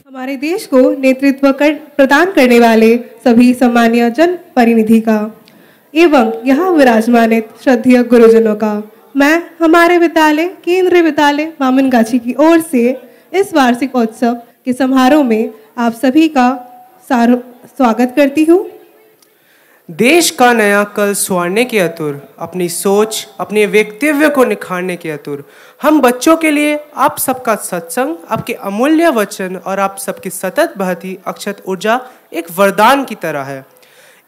हमारे देश को नेतृत्व प्रदान करने वाले सभी सम्मानीय जन प्रतिनिधि का एवं यहाँ विराजमानित श्रद्धेय गुरुजनों का मैं हमारे विद्यालय केंद्रीय विद्यालय वामनगाछी की ओर से इस वार्षिक उत्सव के समारोह में आप सभी का स्वागत करती हूँ। देश का नया कल संवारने के आतुर, अपनी सोच, अपने व्यक्तित्व को निखारने के आतुर हम बच्चों के लिए आप सबका सत्संग, आपके अमूल्य वचन और आप सबकी सतत बहती अक्षत ऊर्जा एक वरदान की तरह है।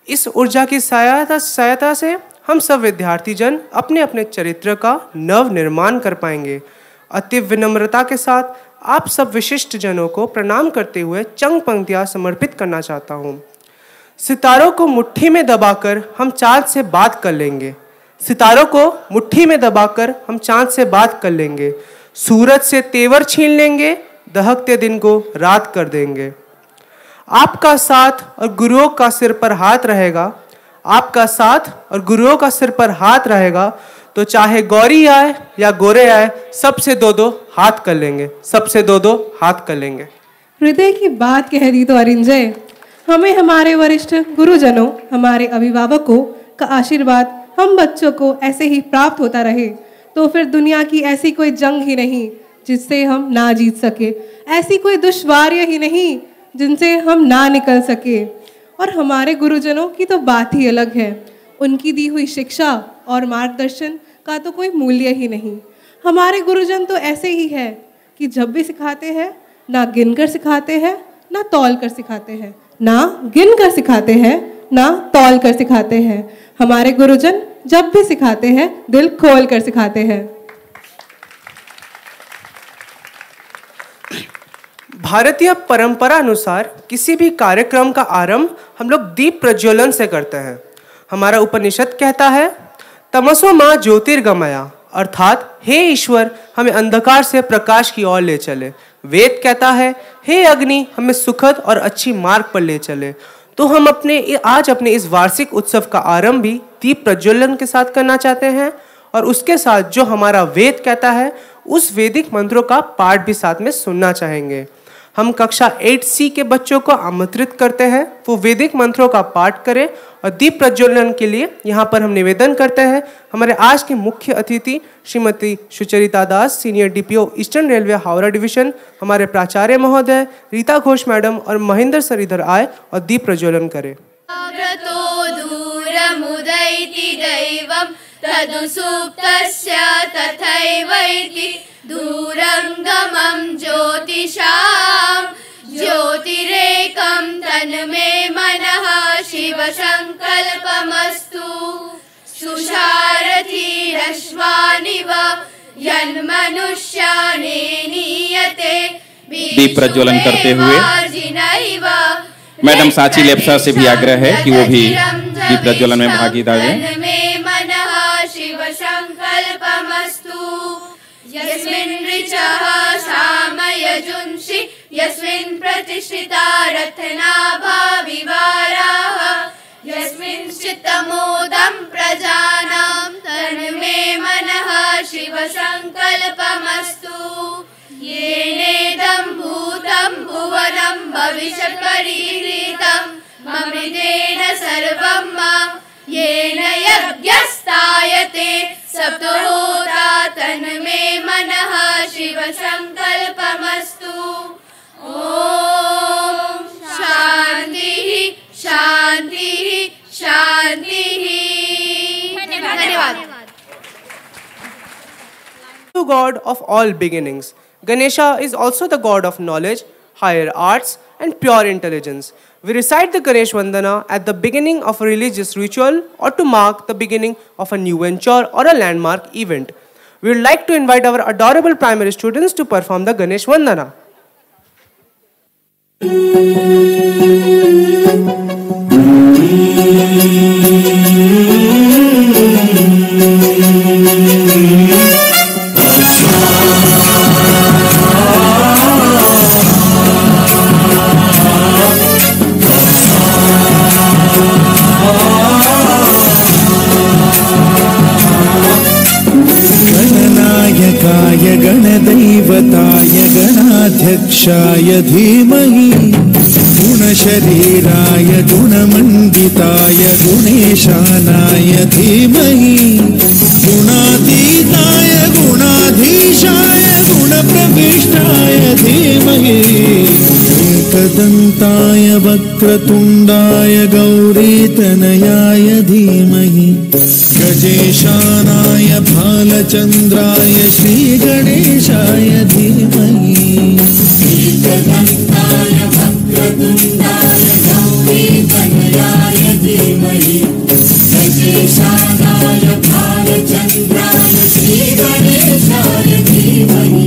इस ऊर्जा की सहायता से हम सब विद्यार्थी जन अपने अपने चरित्र का नव निर्माण कर पाएंगे। अति विनम्रता के साथ आप सब विशिष्ट जनों को प्रणाम करते हुए चंद पंक्तियां समर्पित करना चाहता हूँ। सितारों को मुट्ठी में दबाकर हम चांद से बात कर लेंगे। सितारों को मुट्ठी में दबाकर हम चांद से बात कर लेंगे। सूरज से तेवर छीन लेंगे, दहकते दिन को रात कर देंगे। आपका साथ और गुरुओं का सिर पर हाथ रहेगा। आपका साथ और गुरुओं का सिर पर हाथ रहेगा तो चाहे गौरी आए या गोरे आए, सबसे दो दो हाथ कर लेंगे। सबसे दो दो हाथ कर लेंगे। हृदय की बात कह दी तो अरिंजय। हमें हमारे वरिष्ठ गुरुजनों, हमारे अभिभावकों का आशीर्वाद हम बच्चों को ऐसे ही प्राप्त होता रहे तो फिर दुनिया की ऐसी कोई जंग ही नहीं जिससे हम ना जीत सके, ऐसी कोई दुश्वारियां ही नहीं जिनसे हम ना निकल सके। और हमारे गुरुजनों की तो बात ही अलग है। उनकी दी हुई शिक्षा और मार्गदर्शन का तो कोई मूल्य ही नहीं। हमारे गुरुजन तो ऐसे ही है कि जब भी सिखाते हैं ना गिनकर सिखाते हैं ना तौल कर सिखाते हैं, ना गिन कर सिखाते हैं ना तौल कर सिखाते हैं। हमारे गुरुजन जब भी सिखाते हैं दिल खोल कर सिखाते हैं। भारतीय परंपरा अनुसार किसी भी कार्यक्रम का आरंभ हम लोग दीप प्रज्वलन से करते हैं। हमारा उपनिषद कहता है तमसो मां ज्योतिर्गमया, अर्थात हे ईश्वर हमें अंधकार से प्रकाश की ओर ले चले। वेद कहता है हे अग्नि हमें सुखद और अच्छी मार्ग पर ले चले। तो हम आज अपने इस वार्षिक उत्सव का आरंभ भी दीप प्रज्वलन के साथ करना चाहते हैं और उसके साथ जो हमारा वेद कहता है उस वैदिक मंत्रों का पाठ भी साथ में सुनना चाहेंगे। हम कक्षा 8C के बच्चों को आमंत्रित करते हैं वो वैदिक मंत्रों का पाठ करें और दीप प्रज्वलन के लिए यहाँ पर हम निवेदन करते हैं हमारे आज के मुख्य अतिथि Shrimati Sucharita Das, senior DPO eastern railway Howrah division, हमारे प्राचार्य महोदय रीता घोष मैडम और महेंद्र सर इधर आए और दीप प्रज्वलन करें। प्रचोदयति दैवं तदु सुप्तस्य तथैवैति दूरङ्गमं ज्योतिषां ज्योतिरेकं तन्मे मनः शिवसङ्कल्पमस्तु सुषारथिरश्वानिव यन्मनुष्याणे नीयते दीप प्रज्वलन करते हुए मैडम साची लेप्सा से भी आग्रह है कि वो भी दीप प्रज्वलन में भागीदार दें। मनः शिव संकल्पमस्तु यस्मिन् ऋचः सामयजुंषि यस्मिन् प्रतिष्ठिता रत्नाभा विवाराः यस्मिन् चित्तमोदं प्रजानां तन्मे मनः शिव संकल्पमस्तु येनेदं भूतं भुवनं भविष्यत् परिहृतं ममृतेन सर्वं येन यज्ञस्तायते सप्तहोरा तन्मे मनः शिव संकल्पमस्तु। ॐ शान्तिः शान्तिः शान्तिः। धन्यवाद। To God of all beginnings, Ganesha is also the god of knowledge, higher arts, and pure intelligence. We recite the Ganesh Vandana at the beginning of a religious ritual or to mark the beginning of a new venture or a landmark event. We would like to invite our adorable primary students to perform the Ganesh Vandana. गणनायकाय गणदैवताय गणाध्यक्षाय धीमहि गुणशरीराय गुणमण्डिताय गुणेशानाय धीमहि गुणातीताय गुणाधीशाय गुणप्रविष्टाय धीमहि एकदन्ताय वक्रतुण्डाय गौरीतनयाय धीमहि गजेशानाय भालचन्द्राय श्रीगणेशाय धीमहि एकदन्ताय वक्रतुण्डाय गौरीतनयाय धीमहि गजेशानाय भालचन्द्राय श्रीगणेशाय धीमहि।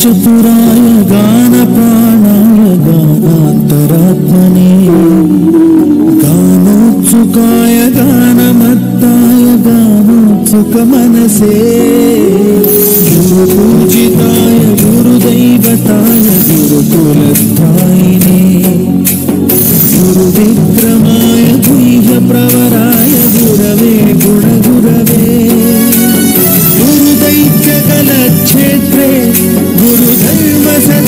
चतुराय गानप्राणाय गानान्तरात्मने गानोत्सुकाय गानमत्ताय गानोत्सुकमनसे गुरुपूजिताय गुरुदैवताय गुरुकुलस्थायिने गुरुविक्रमाय गुह्यप्रवराय गुरवे गुणगुरवे गुरुदैत्यकलक्षेत्रे गुरुधर्मसदाराध्याय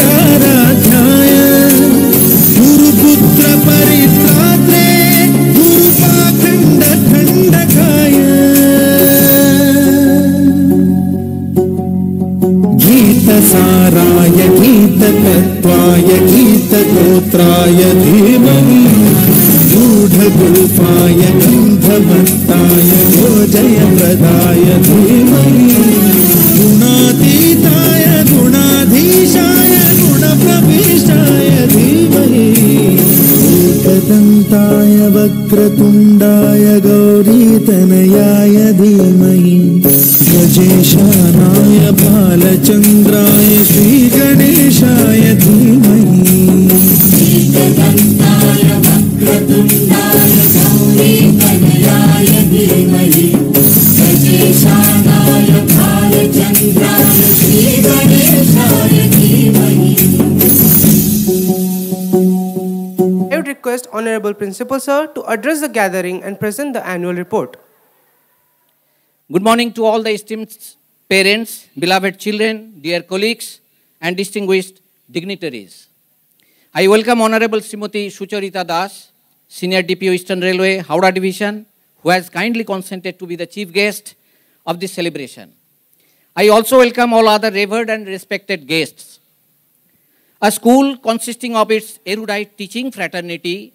गुरुपुत्र परित्रात्रे गुरुपाखण्डखण्डकाय गीतसाराय गीततत्त्वाय गीतगोत्राय धीमहि गूढगुल्फाय गन्धवत्ताय योजयप्रदाय धीमहि गुणातीताय गुणाधीशाय गुणप्रविष्टाय धीमहि एकदन्ताय वक्रतुण्डाय गौरीतनयाय धीमहि गजेशानाय भालचन्द्राय श्रीगणेशाय धीमहि एकदन्ताय वक्रतुण्डाय गौरीतनयाय धीमहि गजेशानाय भालचन्द्राय श्रीगणेशाय धीमहि। request Honorable Principal Sir to address the gathering and present the annual report. Good morning to all the esteemed parents, beloved children, dear colleagues, and distinguished dignitaries. I welcome Honorable Srimati Sucharita Das, Senior DPO Eastern Railway, Howrah Division, who has kindly consented to be the chief guest of this celebration. I also welcome all other revered and respected guests. A school consisting of its erudite teaching fraternity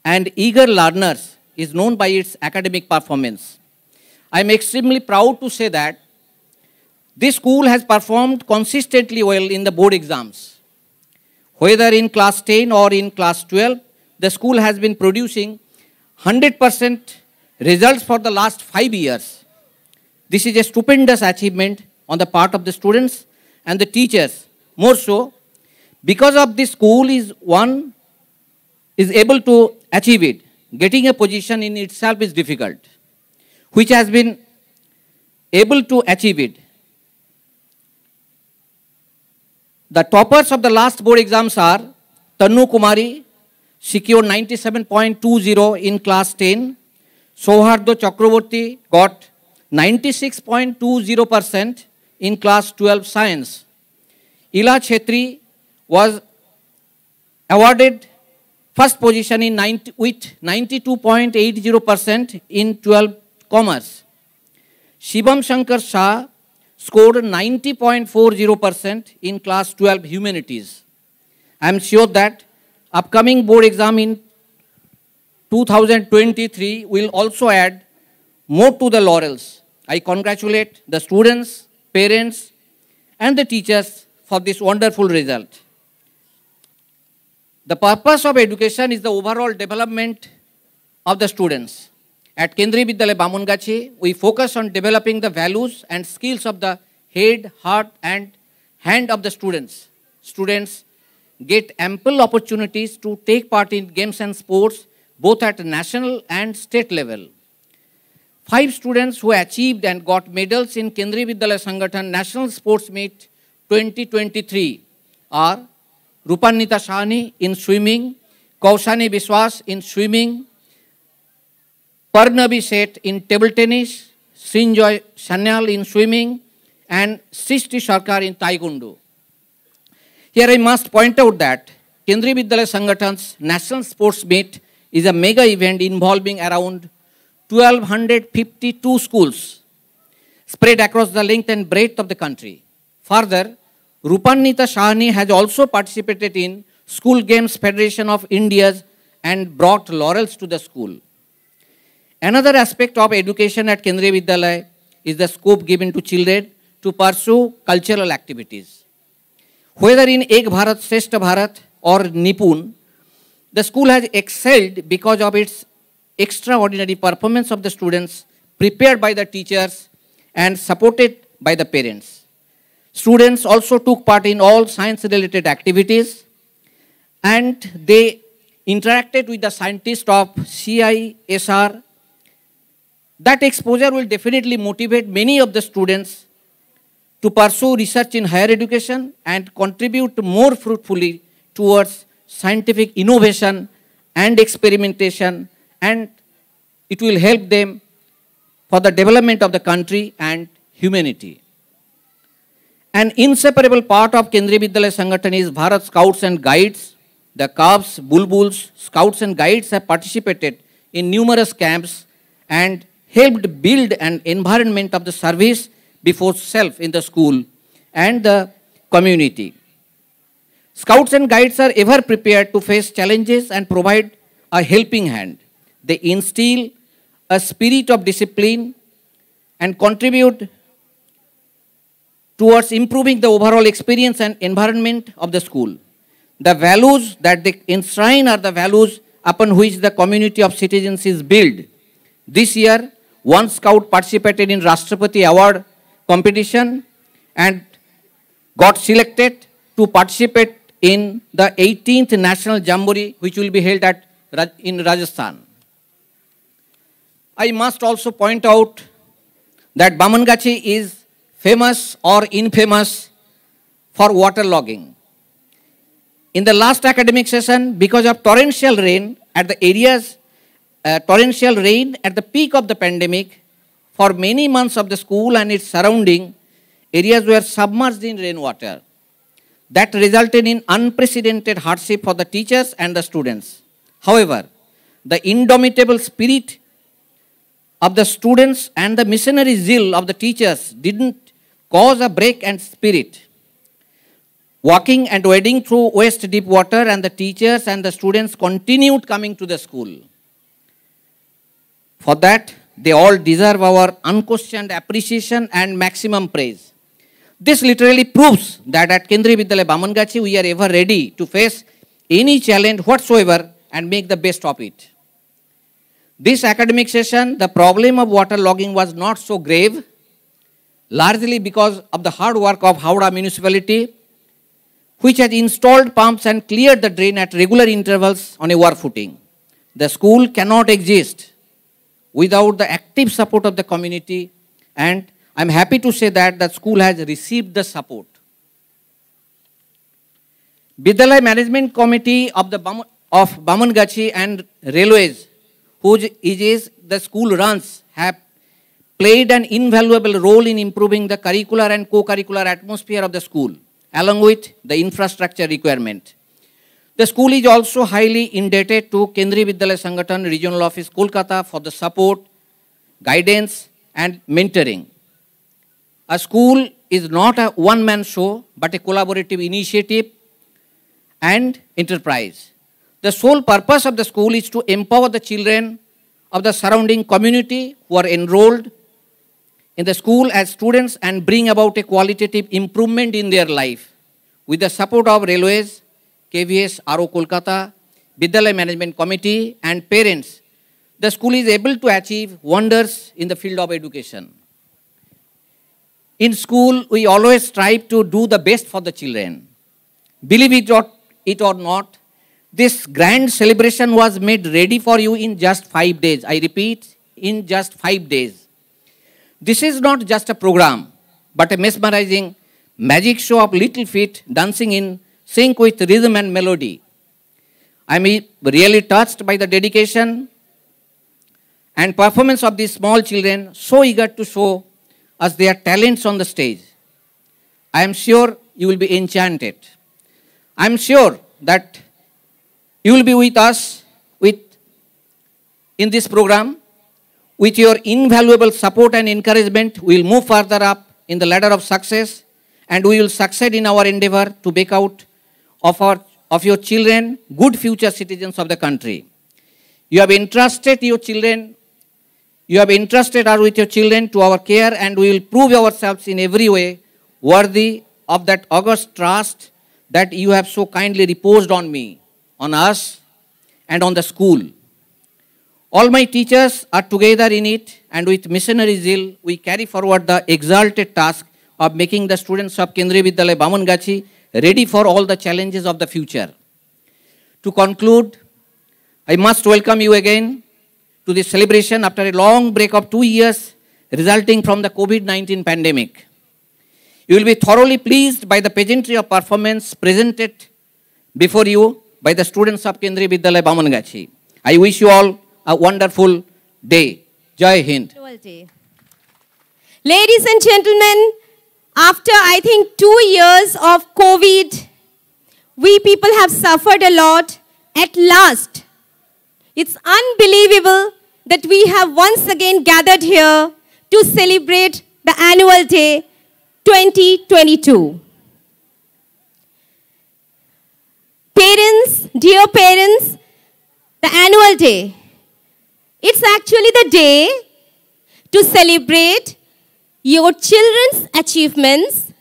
and eager learners is known by its academic performance. I am extremely proud to say that this school has performed consistently well in the board exams. Whether in class 10 or in class 12, the school has been producing 100% results for the last 5 years. This is a stupendous achievement on the part of the students and the teachers. More so, because of this school one is able to achieve it. Getting a position in itself is difficult, which has been able to achieve it. The toppers of the last board exams are Tannu Kumari, secured 97.20 in class 10. Sohardo Chakraborty got 96.20% in class 12 science. Ila Chetri was awarded first position with 92.80% in 12 commerce. Shivam Shankar Shah scored 90.40% in class 12 humanities. I am sure that upcoming board exam in 2023 will also add more to the laurels. I congratulate the students, parents, and the teachers for this wonderful result. The purpose of education is the overall development of the students. At Kendriya Vidyalaya Bamungachi, we focus on developing the values and skills of the head, heart, and hand of the students. Students get ample opportunities to take part in games and sports, both at national and state level. 5 students who achieved and got medals in Kendriya Vidyalaya Sangathan National Sports Meet 2023 are Rupanita Shahani in swimming, Kaushani Biswas in swimming, Parnavi Seth in table tennis, Srinjoy Sanyal in swimming, and Srishti Sarkar in taekwondo. Here I must point out that Kendriya Vidyalaya Sangathan's National Sports Meet is a mega event involving around 1,252 schools spread across the length and breadth of the country. Further, Rupanita Shahani has also participated in School Games Federation of India and brought laurels to the school. Another aspect of education at Kendriya Vidyalaya is the scope given to children to pursue cultural activities. Whether in Ek Bharat, Shrestha Bharat or Nipun, the school has excelled because of its extraordinary performance of the students prepared by the teachers and supported by the parents. Students also took part in all science-related activities and they interacted with the scientists of CISR. That exposure will definitely motivate many of the students to pursue research in higher education and contribute more fruitfully towards scientific innovation and experimentation, and it will help them for the development of the country and humanity. An inseparable part of Kendriya Vidyalaya Sangathan is Bharat Scouts and Guides. The Cubs, Bulbuls, Scouts and Guides have participated in numerous camps and helped build an environment of the service before self in the school and the community. Scouts and Guides are ever prepared to face challenges and provide a helping hand. They instill a spirit of discipline and contribute towards improving the overall experience and environment of the school. The values that they enshrine are the values upon which the community of citizens is built. This year, one scout participated in Rashtrapati Award competition and got selected to participate in the 18th National Jamboree, which will be held in Rajasthan. I must also point out that Bamangachi is famous or infamous for water logging. In the last academic session, because of torrential rain, at the areas, torrential rain at the peak of the pandemic, for many months of the school and its surrounding areas were submerged in rainwater. That resulted in unprecedented hardship for the teachers and the students. However, the indomitable spirit of the students and the missionary zeal of the teachers didn't cause a break in spirit. Walking and wading through waist deep water, and the teachers and the students continued coming to the school. For that, they all deserve our unquestioned appreciation and maximum praise. This literally proves that at Kendriya Vidyalaya Bamangachi we are ever ready to face any challenge whatsoever and make the best of it. This academic session, the problem of water logging was not so grave, largely because of the hard work of Howrah municipality, which has installed pumps and cleared the drain at regular intervals on a war footing. The school cannot exist without the active support of the community, and I'm happy to say that the school has received the support. Vidyalaya Management Committee of Bamangachi and Railways, whose is the school runs, have played an invaluable role in improving the curricular and co-curricular atmosphere of the school, along with the infrastructure requirement. The school is also highly indebted to Kendriya Vidyalaya Sangathan Regional Office, Kolkata, for the support, guidance, and mentoring. A school is not a one-man show, but a collaborative initiative and enterprise. The sole purpose of the school is to empower the children of the surrounding community who are enrolled in the school as students and bring about a qualitative improvement in their life. With the support of Railways, KVS, RO Kolkata, Vidyalaya Management Committee, and parents, the school is able to achieve wonders in the field of education. In school, we always strive to do the best for the children. Believe it or not, this grand celebration was made ready for you in just 5 days. I repeat, in just 5 days. This is not just a program, but a mesmerizing magic show of little feet dancing in sync with rhythm and melody. I am really touched by the dedication and performance of these small children, so eager to show us their talents on the stage. I am sure you will be enchanted. I am sure that you will be with us in this program. With your invaluable support and encouragement, we will move further up in the ladder of success, and we will succeed in our endeavor to make out of your children good future citizens of the country. You have entrusted your children, you have entrusted us with your children to our care, and we will prove ourselves in every way worthy of that august trust that you have so kindly reposed on me, on us, and on the school. All my teachers are together in it, and with missionary zeal, we carry forward the exalted task of making the students of Kendriya Vidyalaya Bamangachi ready for all the challenges of the future. To conclude, I must welcome you again to this celebration after a long break of 2 years resulting from the COVID-19 pandemic. You will be thoroughly pleased by the pageantry of performance presented before you by the students of Kendriya Vidyalaya Bamangachi. I wish you all a wonderful day. Jai Hind. Ladies and gentlemen, after I think 2 years of COVID, we people have suffered a lot. At last, it's unbelievable that we have once again gathered here to celebrate the annual day 2022. Parents, dear parents, the annual day, it's actually the day to celebrate your children's achievements.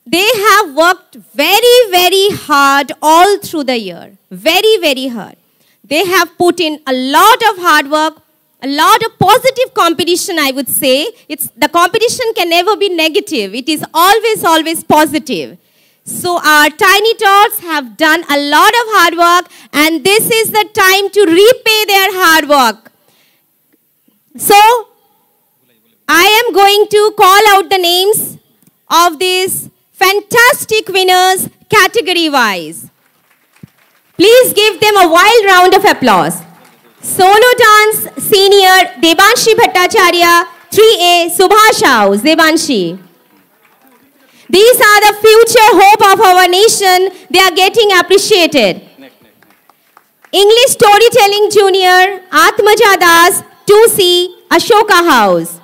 They have worked very, very hard all through the year. Very, very hard. They have put in a lot of hard work, a lot of positive competition, I would say. The competition can never be negative. It is always, always positive. So our tiny tots have done a lot of hard work, and this is the time to repay their hard work. So, I am going to call out the names of these fantastic winners category-wise. Please give them a wild round of applause. Solo dance senior Devanshi Bhattacharya, 3A Subhash House. Devanshi. These are the future hope of our nation. They are getting appreciated. English storytelling junior Atmaja Das, 2C Ashoka House.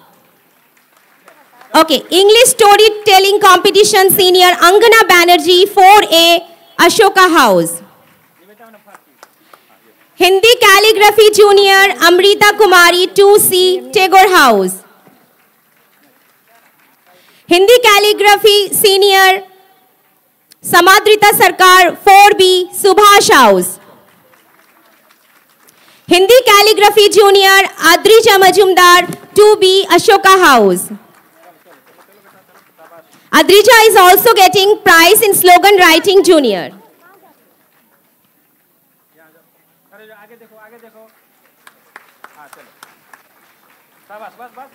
Okay, English storytelling competition senior Angana Banerjee, 4A Ashoka House. Hindi calligraphy junior Amrita Kumari, 2C Tagore House. Hindi calligraphy senior Samadrita Sarkar, 4B Subhash House. Hindi calligraphy junior Adrija Majumdar, 2B Ashoka House. Adrija is also getting prize in slogan writing junior.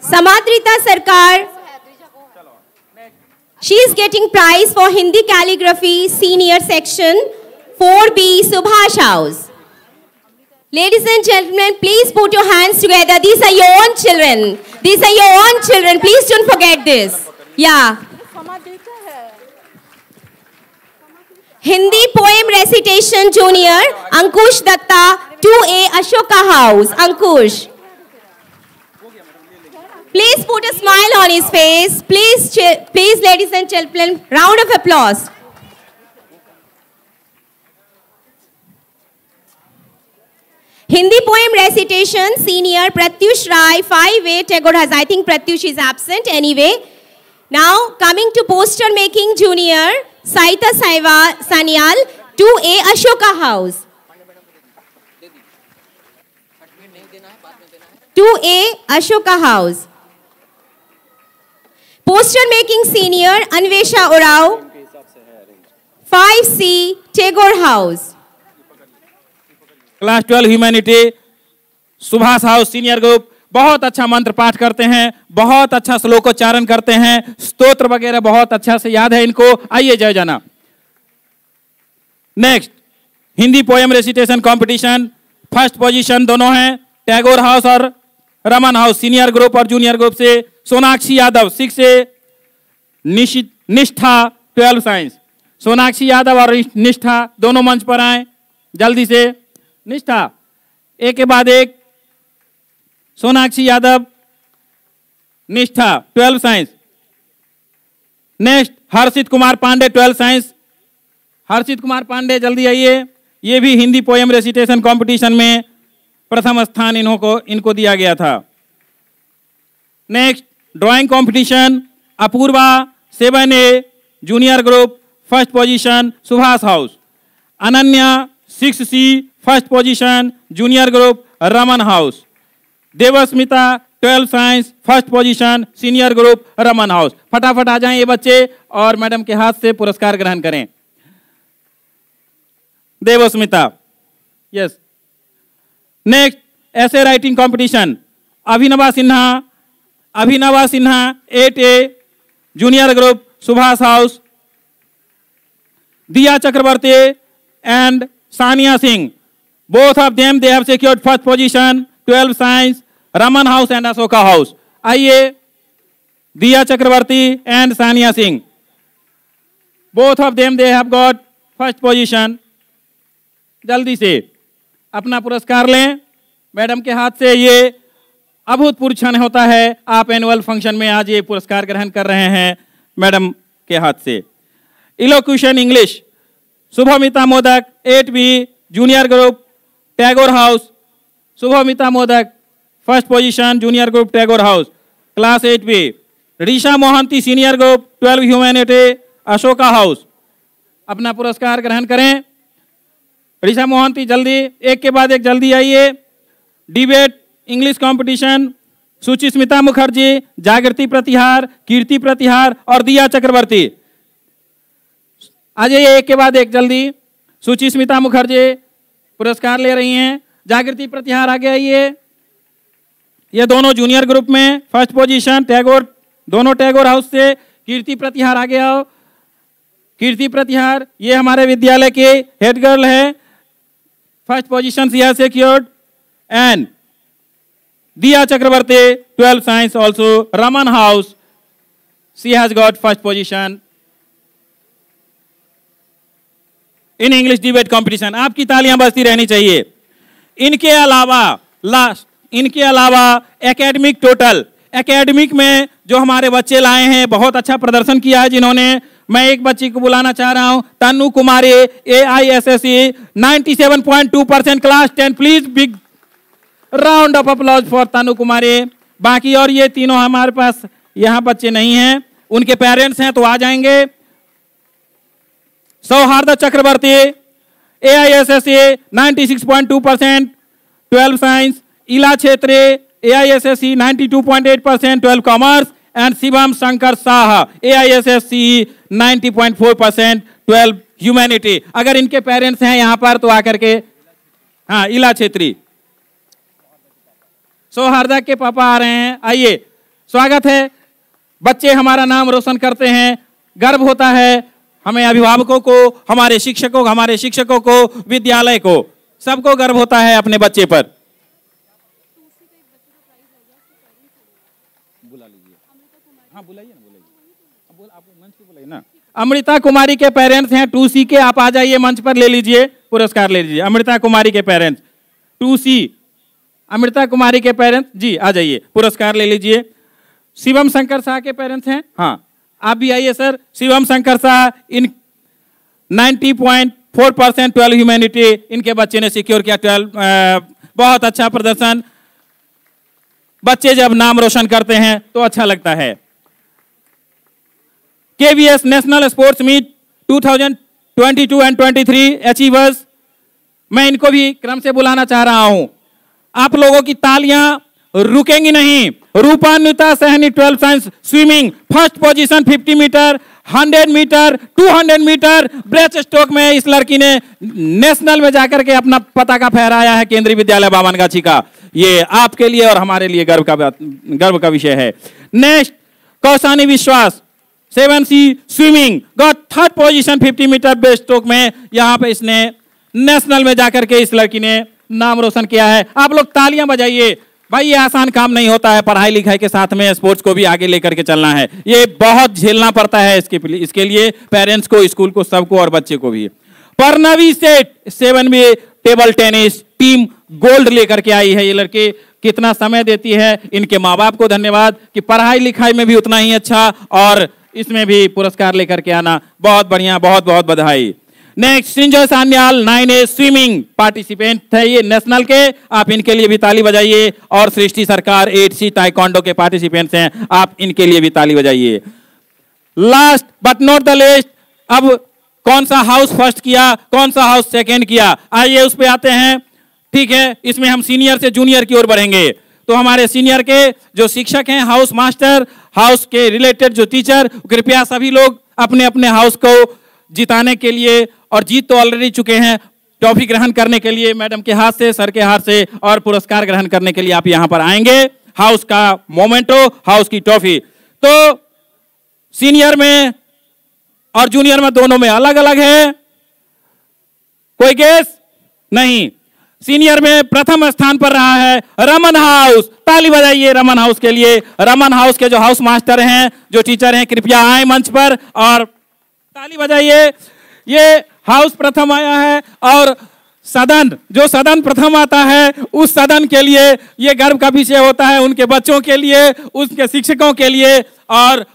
Samadrita Sarkar, she is getting prize for Hindi calligraphy senior section, 4B Subhash House. Ladies and gentlemen, please put your hands together. These are your own children. These are your own children. Please don't forget this. Yeah. Hindi poem recitation junior Ankush Datta, 2A Ashoka House. Ankush. Please put a smile on his face. Please, ladies and gentlemen, round of applause. Hindi poem recitation senior Pratyush Rai, 5A Tagore House. I think Pratyush is absent anyway. Now coming to poster making junior Saita Sanyal, 2A Ashoka House. 2A Ashoka House. Poster making senior Anvesha Orao, 5C Tagore House. Class 12 humanity Subhash house senior group बहुत अच्छा मंत्र पाठ करते हैं, बहुत अच्छा श्लोकोच्चारण करते हैं, स्तोत्र वगैरह बहुत अच्छा से याद है इनको। आइए जय जाना। Next Hindi poem recitation competition, first position दोनों हैं टैगोर हाउस और रमन हाउस सीनियर ग्रुप और जूनियर ग्रुप से। सोनाक्षी यादव 6A, निष्ठा 12 साइंस। सोनाक्षी यादव और निष्ठा दोनों मंच पर आए जल्दी से। निष्ठा एक के बाद एक। सोनाक्षी यादव, निष्ठा 12 साइंस। नेक्स्ट हर्षित कुमार पांडे 12 साइंस। हर्षित कुमार पांडे जल्दी आइए। ये भी हिंदी पोएम रेसिटेशन कंपटीशन में प्रथम स्थान इनको दिया गया था। Next drawing competition Apoorva 7A junior group, first position Subhash house. Ananya 6C first position junior group Raman house. Devasmita 12 science first position senior group Raman house. फटाफट आ जाएं ये बच्चे और मैडम के हाथ से पुरस्कार ग्रहण करें। Debasmita, yes. Next essay writing competition Abhinava Sinha 8A junior group Subhash house. Diya Chakraborty and Sania Singh, both of them they have secured first position 12 science Raman House and Ashoka House. आइए Diya Chakraborty and Sania Singh, both of them they have got first position. जल्दी से अपना पुरस्कार लें madam के हाथ से। ये अभूतपूर्व क्षण होता है। आप एनुअल फंक्शन में आज ये पुरस्कार ग्रहण कर रहे हैं मैडम के हाथ से। Elocution English Shubhamita Modak 8B junior group Tagore house. Shubhamita Modak first position junior group Tagore house class 8B। Risha Mohanty senior group 12 humanity Ashoka house. अपना पुरस्कार ग्रहण करें। ऋषा मोहंती जल्दी, एक के बाद एक जल्दी आइए। Debate English competition Suchismita Mukherjee, जागृति प्रतिहार, कीर्ति प्रतिहार और दिया चक्रवर्ती। आ जाइए एक के बाद एक जल्दी। सुचिस्मिता मुखर्जी पुरस्कार ले रही हैं। जागृति प्रतिहार आगे आइए। ये दोनों जूनियर ग्रुप में फर्स्ट पोजीशन टैगोर, दोनों टैगोर हाउस से। कीर्ति प्रतिहार आगे आओ। कीर्ति प्रतिहार ये हमारे विद्यालय के हेड गर्ल है first position she has secured, and Diya Chakrabarti, 12 science also. Raman House, she has got first position in English debate competition. आपकी तालियां बजती रहनी चाहिए. इनके अलावा एकेडमिक टोटल, एकेडमिक में जो हमारे बच्चे लाए हैं, बहुत अच्छा प्रदर्शन किया है जिन्होंने. मैं एक बच्ची को बुलाना चाह रहा हूं, Tannu Kumari, AISSE 97.2% class 10. Please big round of applause for Tannu Kumari. बाकी और ये तीनों हमारे पास यहां बच्चे नहीं हैं, उनके पेरेंट्स हैं तो आ जाएंगे. सौहार्द चक्रवर्ती, AISSE 96.2%, 12 साइंस. इला Chhetri, AISSE 92.8%, 12 commerce. And Shivam Shankar Shah, AISSE 90.4%, 12 humanity. अगर इनके पेरेंट्स हैं यहां पर तो आकर के. हाँ, इला छेत्री. सौहार्दा के पापा आ रहे हैं, आइए, स्वागत है. बच्चे हमारा नाम रोशन करते हैं, गर्व होता है हमें, अभिभावकों को, हमारे शिक्षकों को, विद्यालय को, सबको गर्व होता है अपने बच्चे पर. बुला लीजिए. हाँ, बुलाइए ना, आप मंच पे बुलाइए ना. अमृता कुमारी के पेरेंट्स हैं 2C के, आप आ जाइए मंच पर, ले लीजिए पुरस्कार, ले लीजिए. अमृता कुमारी के पेरेंट्स 2C, अमृता कुमारी के पेरेंट्स जी आ जाइए, पुरस्कार ले लीजिए. शिवम शंकर शाह के पेरेंट्स हैं, हाँ आप भी आइए सर. शिवम शंकर शाह, इन 90.4%, 12 ह्यूमैनिटी. इनके बच्चे ने सिक्योर किया 12. बहुत अच्छा प्रदर्शन. बच्चे जब नाम रोशन करते हैं तो अच्छा लगता है. KVS national sports meet 2022 and 23 achievers, मैं इनको भी क्रम से बुलाना चाह रहा हूं. आप लोगों की तालियां रुकेंगी नहीं. Rupanwita Sahni, 12 science swimming, first position 50 metre, 100 metre, 200 metre breast stroke में इस लड़की ने नेशनल में जाकर के अपना पताका फहराया है केंद्रीय विद्यालय बामनगाछी का. ये आपके लिए और हमारे लिए गर्व का विषय है. Next, Koushani Biswas, 7C swimming, got third position 50 metre breast stroke में. यहां पे इसने नेशनल में जाकर के इस लड़की ने नाम रोशन किया है. आप लोग तालियां बजाइए भाई. ये आसान काम नहीं होता है, पढ़ाई लिखाई के साथ में स्पोर्ट्स को भी आगे लेकर के चलना है. ये बहुत झेलना पड़ता है इसके लिए पेरेंट्स को, स्कूल को, सबको और बच्चे को भी. परनवी सेठ, 7B table tennis team gold लेकर के आई है. ये लड़के कितना समय देती है, इनके माँ बाप को धन्यवाद कि पढ़ाई लिखाई में भी उतना ही अच्छा और इसमें भी पुरस्कार लेकर के आना. बहुत बढ़िया, बहुत बहुत बधाई. Next, Sanjay Sanyal, 9A swimming participant है ये नेशनल के, आप इनके लिए भी ताली बजाइए. और सृष्टि सरकार, 8C ताइक्वांडो के पार्टिसिपेंट्स हैं, आप इनके लिए भी ताली बजाइए. Last but not the least, अब कौन सा हाउस फर्स्ट किया, कौन सा हाउस सेकेंड किया, आइए उस पे आते हैं. ठीक है, इसमें हम सीनियर से जूनियर की ओर बढ़ेंगे. तो हमारे सीनियर के जो शिक्षक हैं, हाउस मास्टर, हाउस के रिलेटेड जो टीचर, कृपया सभी लोग अपने अपने हाउस को जिताने के लिए, और जीत तो ऑलरेडी चुके हैं, ट्रॉफी ग्रहण करने के लिए मैडम के हाथ से, सर के हाथ से, और पुरस्कार ग्रहण करने के लिए आप यहां पर आएंगे. हाउस का मोमेंटो, हाउस की ट्रॉफी. तो सीनियर में और जूनियर में दोनों में अलग अलग है. कोई गेस नहीं. सीनियर में प्रथम स्थान पर रहा है रमन हाउस. ताली बजाइए रमन हाउस के लिए. रमन हाउस के जो हाउस मास्टर हैं, जो टीचर हैं, कृपया आए मंच पर और ताली बजाइए. ये हाउस प्रथम आया है, और सदन, जो सदन प्रथम आता है, उस सदन के लिए ये गर्व का विषय होता है, उनके बच्चों के लिए, उसके शिक्षकों के लिए और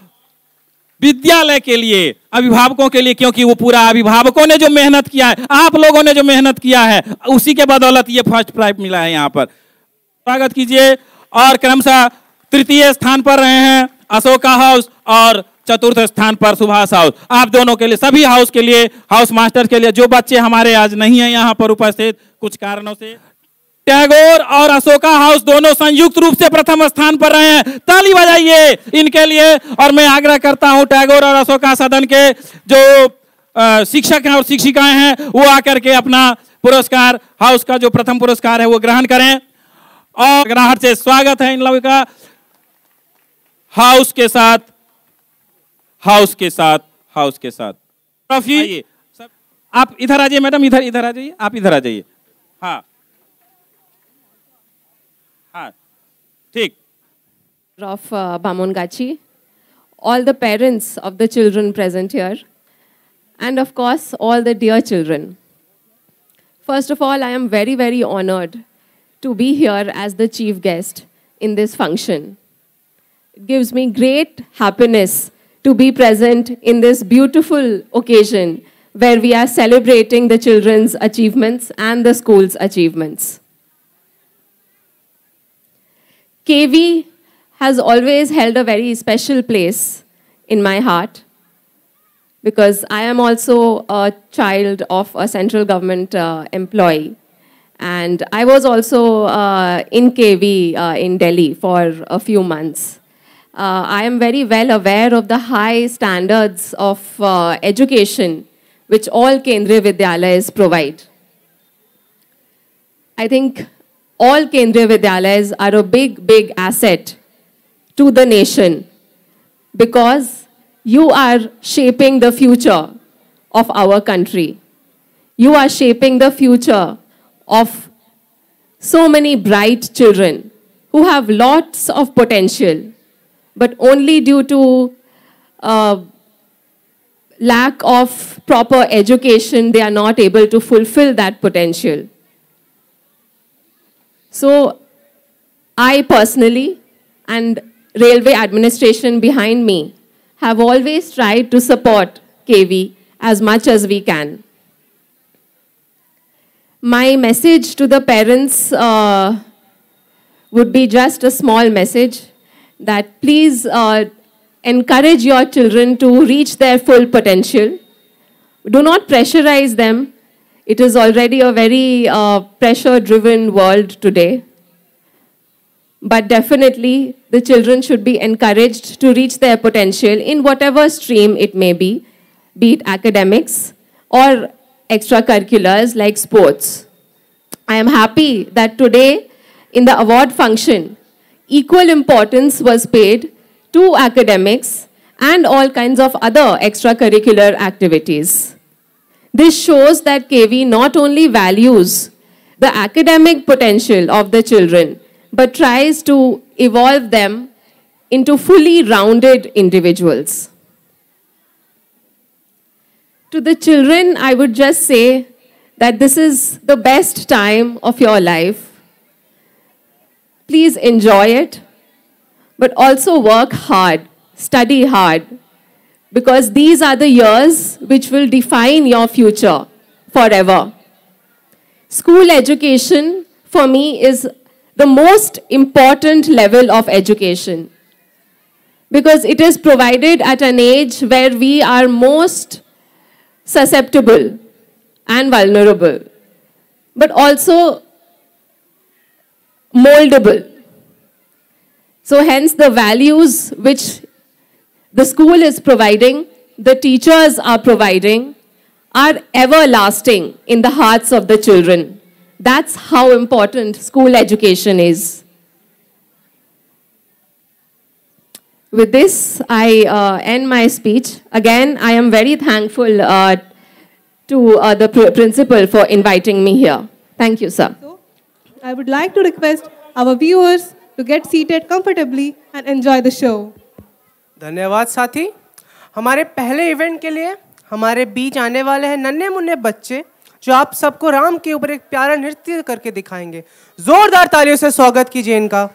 विद्यालय के लिए, अभिभावकों के लिए, क्योंकि वो पूरा अभिभावकों ने जो मेहनत किया है, आप लोगों ने जो मेहनत किया है, उसी के बदौलत ये फर्स्ट प्राइज मिला है. यहाँ पर स्वागत कीजिए. और क्रमशः तृतीय स्थान पर रहे हैं अशोका हाउस और चतुर्थ स्थान पर सुभाष हाउस. आप दोनों के लिए, सभी हाउस के लिए, हाउस मास्टर के लिए, जो बच्चे हमारे आज नहीं है यहाँ पर उपस्थित कुछ कारणों से, टैगोर और अशोका हाउस दोनों संयुक्त रूप से प्रथम स्थान पर रहे हैं. ताली बजाइए इनके लिए. और मैं आग्रह करता हूं टैगोर और अशोका सदन के जो शिक्षक हैं और शिक्षिकाएं हैं, वो आकर के अपना पुरस्कार, हाउस का जो प्रथम पुरस्कार है वो ग्रहण करें. और ग्राहक से स्वागत है इन लोगों का. हाउस के साथ, हाउस के साथ, हाउस के साथ ट्रॉफी. आप इधर आ जाइए मैडम, इधर आ जाइए, आप इधर आ जाइए. हाँ हाँ ठीक. Of Bamongachi, all the parents of the children present here, and of course, all the dear children. First of all, I am very, very honored to be here as the chief guest in this function. It gives me great happiness to be present in this beautiful occasion where we are celebrating the children's achievements and the school's achievements. KV has always held a very special place in my heart because I am also a child of a central government employee. And I was also in KV in Delhi for a few months. I am very well aware of the high standards of education which all Kendriya Vidyalayas provide. I think all Kendriya Vidyalayas are a big, big asset to the nation because you are shaping the future of our country. You are shaping the future of so many bright children who have lots of potential, but only due to lack of proper education, they are not able to fulfill that potential. So I personally and railway administration behind me have always tried to support KV as much as we can. My message to the parents would be just a small message that please encourage your children to reach their full potential. Do not pressurize them. It is already a very pressure-driven world today. But definitely, the children should be encouraged to reach their potential in whatever stream it may be it academics or extracurriculars like sports. I am happy that today, in the award function, equal importance was paid to academics and all kinds of other extracurricular activities. This shows that KV not only values the academic potential of the children, but tries to evolve them into fully rounded individuals. To the children, I would just say that this is the best time of your life. Please enjoy it, but also work hard, study hard, because these are the years which will define your future forever. School education, for me, is the most important level of education because it is provided at an age where we are most susceptible and vulnerable, but also moldable. So hence the values which the school is providing, the teachers are providing, are everlasting in the hearts of the children. That's how important school education is. With this, I end my speech. Again, I am very thankful to the principal for inviting me here. Thank you, sir. So, I would like to request our viewers to get seated comfortably and enjoy the show. धन्यवाद साथी. हमारे पहले event के लिए हमारे बीच आने वाले हैं नन्हे मुन्ने बच्चे जो आप सबको राम के ऊपर एक प्यारा नृत्य करके दिखाएंगे. जोरदार तालियों से स्वागत कीजिए इनका.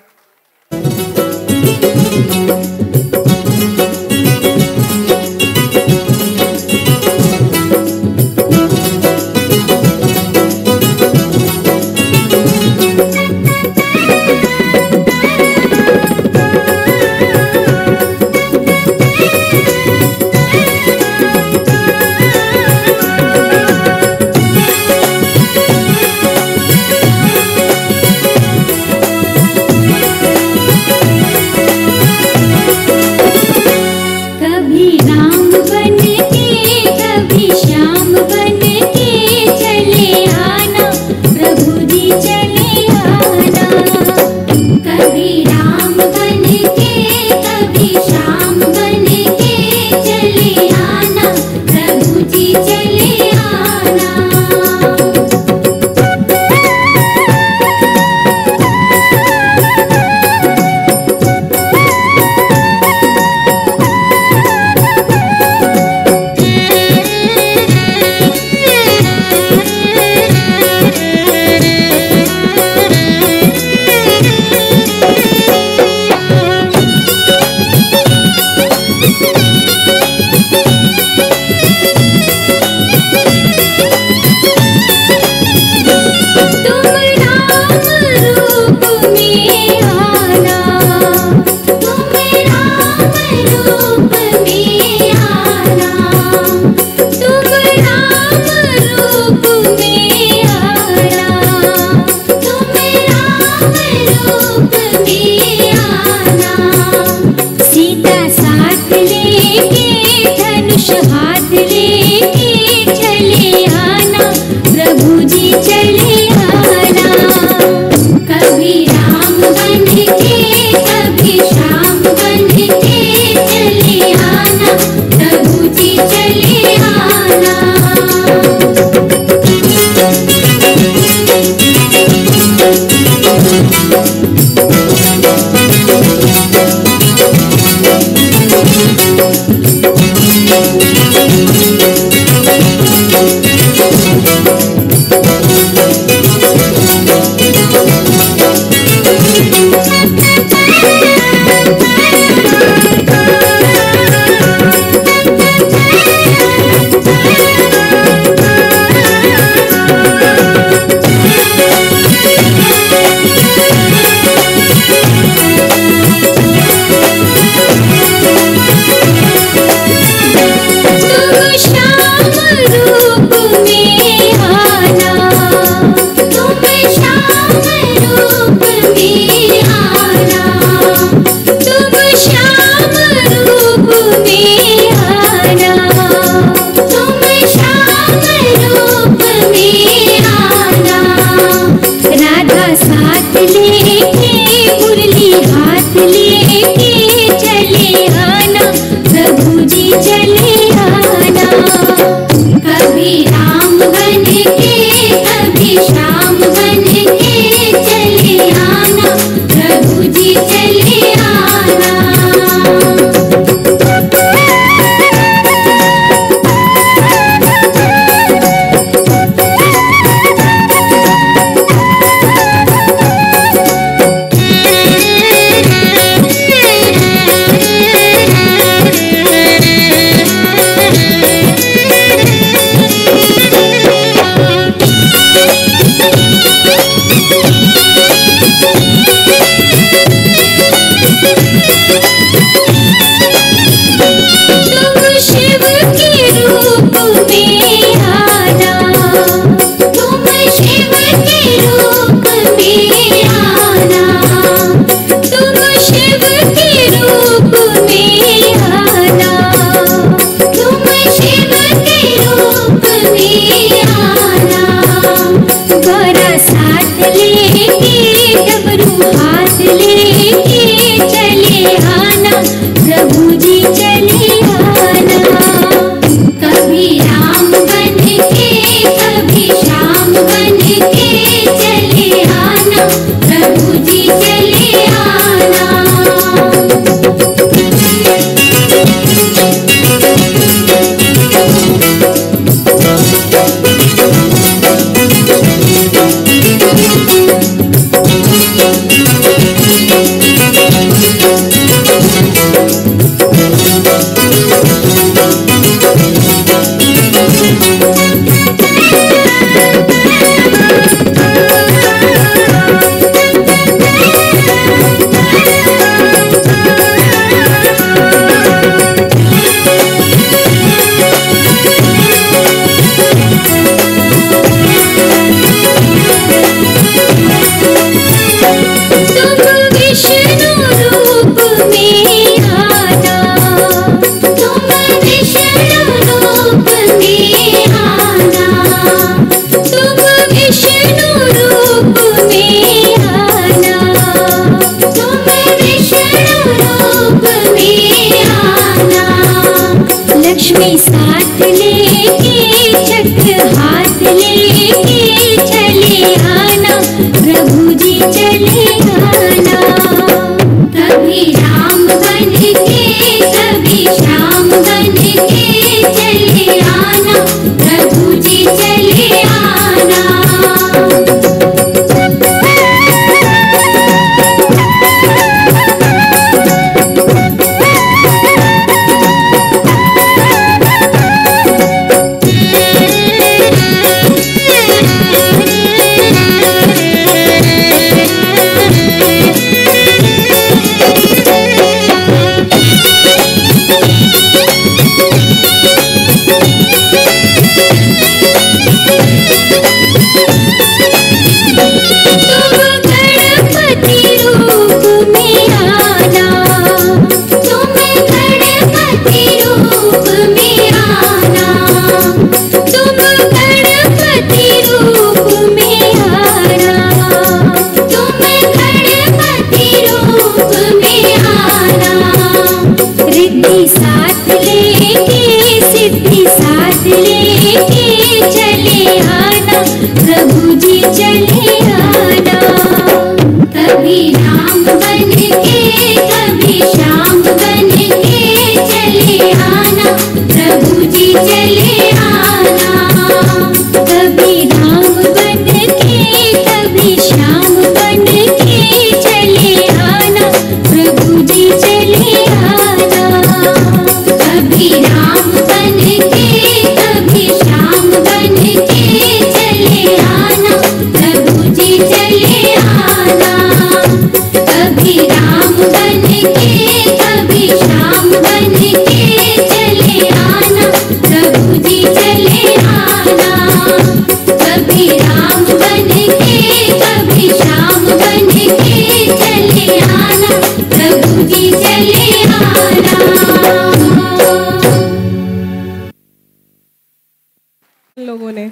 तुम शिव के रूप में आना, तुम शिव के रूप में आना, तुम शिव के रूप में आना, तुम शिव के रूप में आना। गौरा साथ लेके डमरू हाथ लेके चले आना, प्रभु जी चले आना। कभी राम बन के कभी श्याम बन के चले आना, प्रभु जी चले आना। लक्ष्मी साथ लेके चक्र हाथ लेके चले आना, प्रभु जी चले आना। कभी राम बन के कभी श्याम बन के चले आना, प्रभु जी चले आना। साथ लेके सिद्धि साथ लेके चले आना, प्रभु जी चले आना। कभी राम बन के कभी श्याम बन के चले आना, प्रभु जी चले आना। कभी राम बन के कभी श्याम बन के चले आना, प्रभु जी चले आना। कभी राम बन के कभी श्याम बन के चले आना, प्रभु जी चले आना। कभी राम बन के कभी श्याम बन के चले आना, प्रभु जी चले आना। कभी राम बन के कभी श्याम बन के चले आना, प्रभु जी चले आना। लोगों ने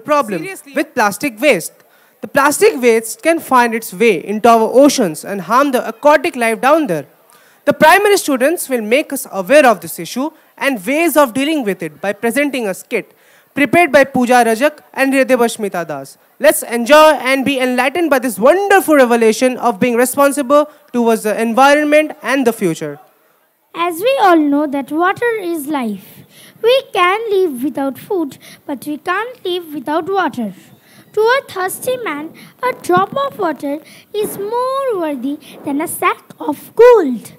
problem with plastic waste. The plastic waste can find its way into our oceans and harm the aquatic life down there. The primary students will make us aware of this issue and ways of dealing with it by presenting a skit prepared by Pooja Rajak and Hridayabashmita Das. Let's enjoy and be enlightened by this wonderful revelation of being responsible towards the environment and the future. As we all know that water is life. We can live without food, but we can't live without water. To a thirsty man, a drop of water is more worthy than a sack of gold.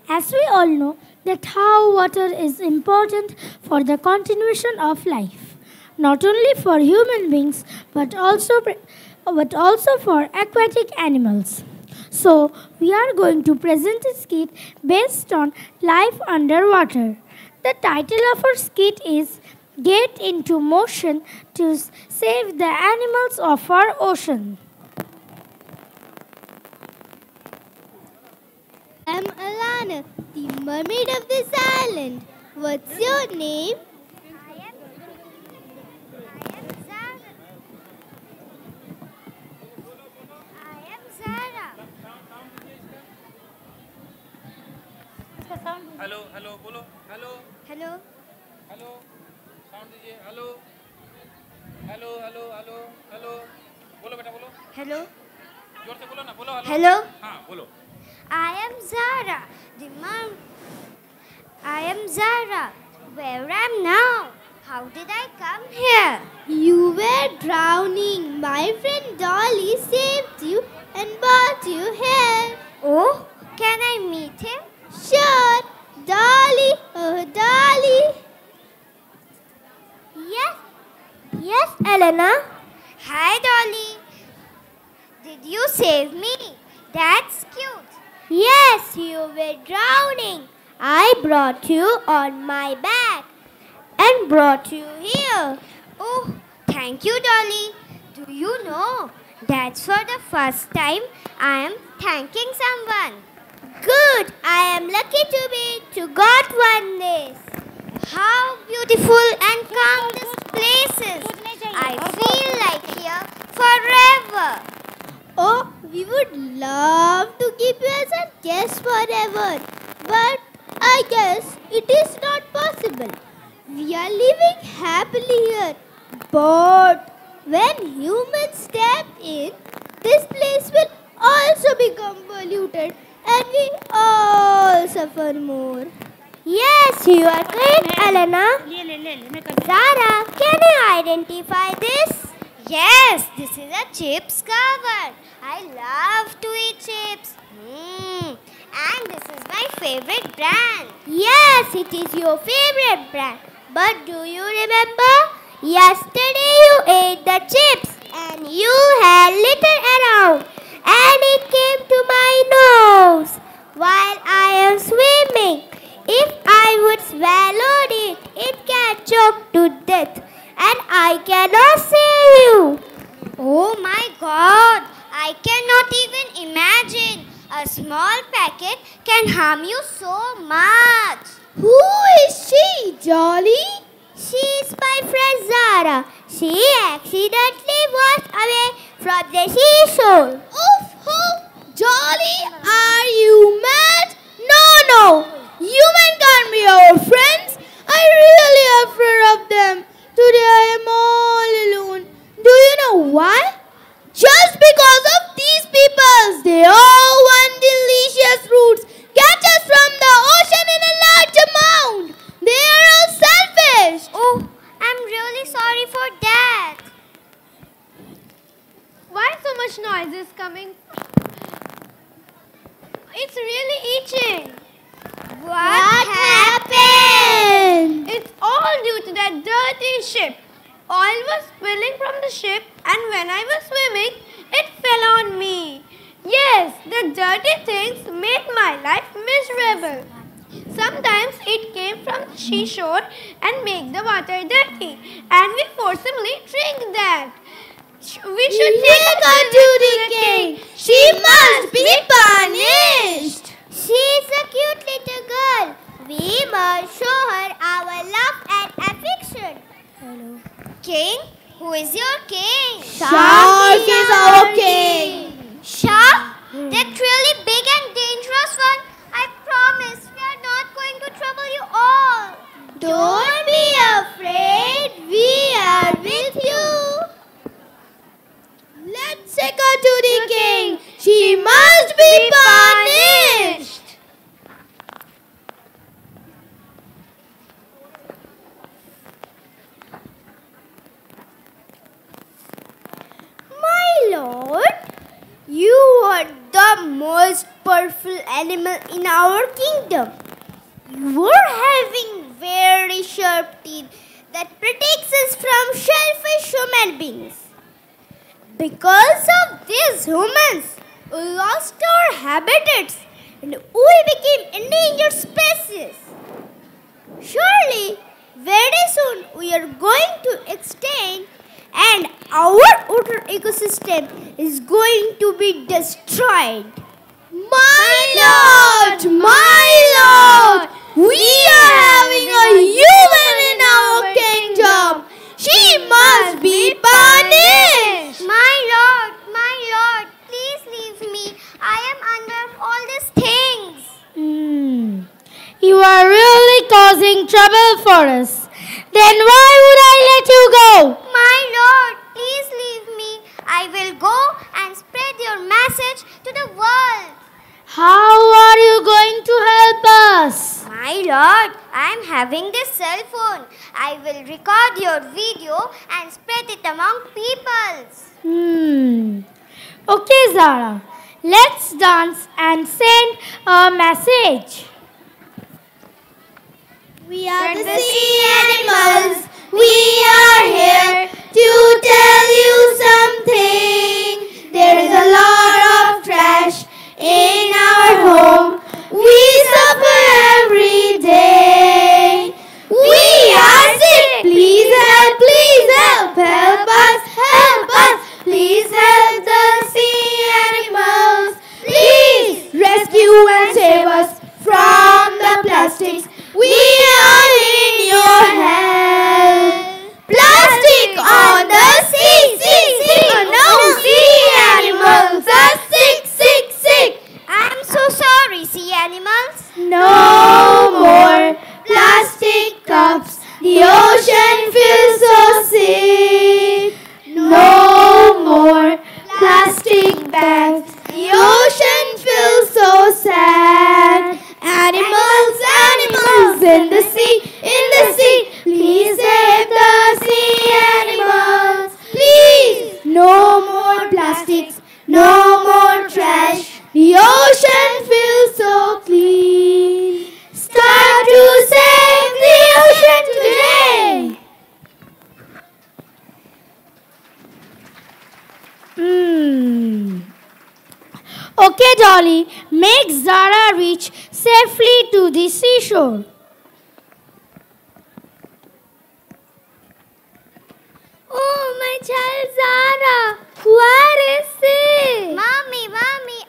As we all know that how water is important for the continuation of life. not only for human beings but also for aquatic animals. So, we are going to present a skit based on life underwater. The title of our skit is Get into Motion to Save the Animals of Our Ocean. I'm Alana, the mermaid of this island. What's your name? I am Zara. I am Zara. Hello hello बोलो hello Hello. Hello sound दीजिए hello hello hello hello hello बोलो बेटा बोलो Hello. जोर से बोलो ना बोलो हेलो Hello. हाँ बोलो I am Zara, I am Zara. Where am now? How did I come here? You were drowning. My friend Dolly saved you and brought you here. Oh, can I meet him? Sure. Dolly, oh Dolly. Yes, Elena. Hi, Dolly. Did you save me? That's cute. Yes, you were drowning. I brought you on my back and brought you here. Oh, thank you, Dolly. Do you know, that's for the first time I am thanking someone. Good, I am lucky to got one this. How beautiful and calm this place is. I feel like here forever. Oh, we would love to keep you as a guest forever, but I guess it is not possible. We are living happily here, but when humans step in, this place will also become polluted and we all suffer more. Yes, you are correct, Elena. Zara, can you identify this? Yes, this is a chips cover. I love to eat chips. And this is my favorite brand. Yes, it is your favorite brand. But do you remember? Yesterday you ate the chips and you had litter around and it came to my nose while I am swimming. If I would swallow it, it can choke to death and I cannot save you. Oh my God, I cannot even imagine. A small packet can harm you so much. Who is she, Dolly? She is my friend Zara. She accidentally washed away from the seashore. Dolly, are you mad? No. Human can't be our friends. I really afraid of them. Today I am all alone. Do you know why? Just because of these people. They all want delicious fruits. Catch us from the ocean in a large amount. They are all selfish. Oh, I'm really sorry for that. Why so much noise is coming? It's really itching. What happened? It's all due to that dirty ship. Oil was spilling from the ship and when I was swimming, it fell on me. Yes, the dirty things made my life miserable. Sometimes it came from the seashore and make the water dirty and we forcibly drink that. We should take her to the king. She must be punished. She is a cute little girl. We must show her our love and affection. Hello. King? Who is your king? Shark is our king. Shark? That really big and dangerous one? I promise we are not going to trouble you all. Don't be afraid. We are with you. Let's take her to the king. She must be punished. My lord, you are the most powerful animal in our kingdom. You are having very sharp teeth that protects us from selfish human beings. Because of these humans, we lost our habitats and we became endangered species. Surely, very soon we are going to extinct and our water ecosystem is going to be destroyed. My Lord, we are having a human in our kingdom. She must be punished. My Lord, please leave me. I am under all these things. You are really causing trouble for us. Then why would I let you go? My Lord, please leave me. I will go and spread your message to the world. How are you going to help us? My Lord, I am having this cell phone. I will record your video and spread it among peoples. Okay, Zara. Let's dance and send a message. We are the sea animals. We are here to tell you something. There is a lot of trash in our home. We suffer every day. We are sick. Please help, help us. Please help the sea animals. Please rescue and save us from the plastics. We are in your help. Plastic on the sea. No, sea animals are sick. I'm so sorry, sea animals. No more plastic cups. The ocean feels so sick. No more plastic bags. The ocean feels so sad. Animals in the sea. Please save the sea animals. Please. No more plastics. No more trash. The ocean feels so clean. Start to save the ocean today. Okay, Dolly, make Zara reach safely to the seashore. Oh, my child Zara, where is she? Mommy,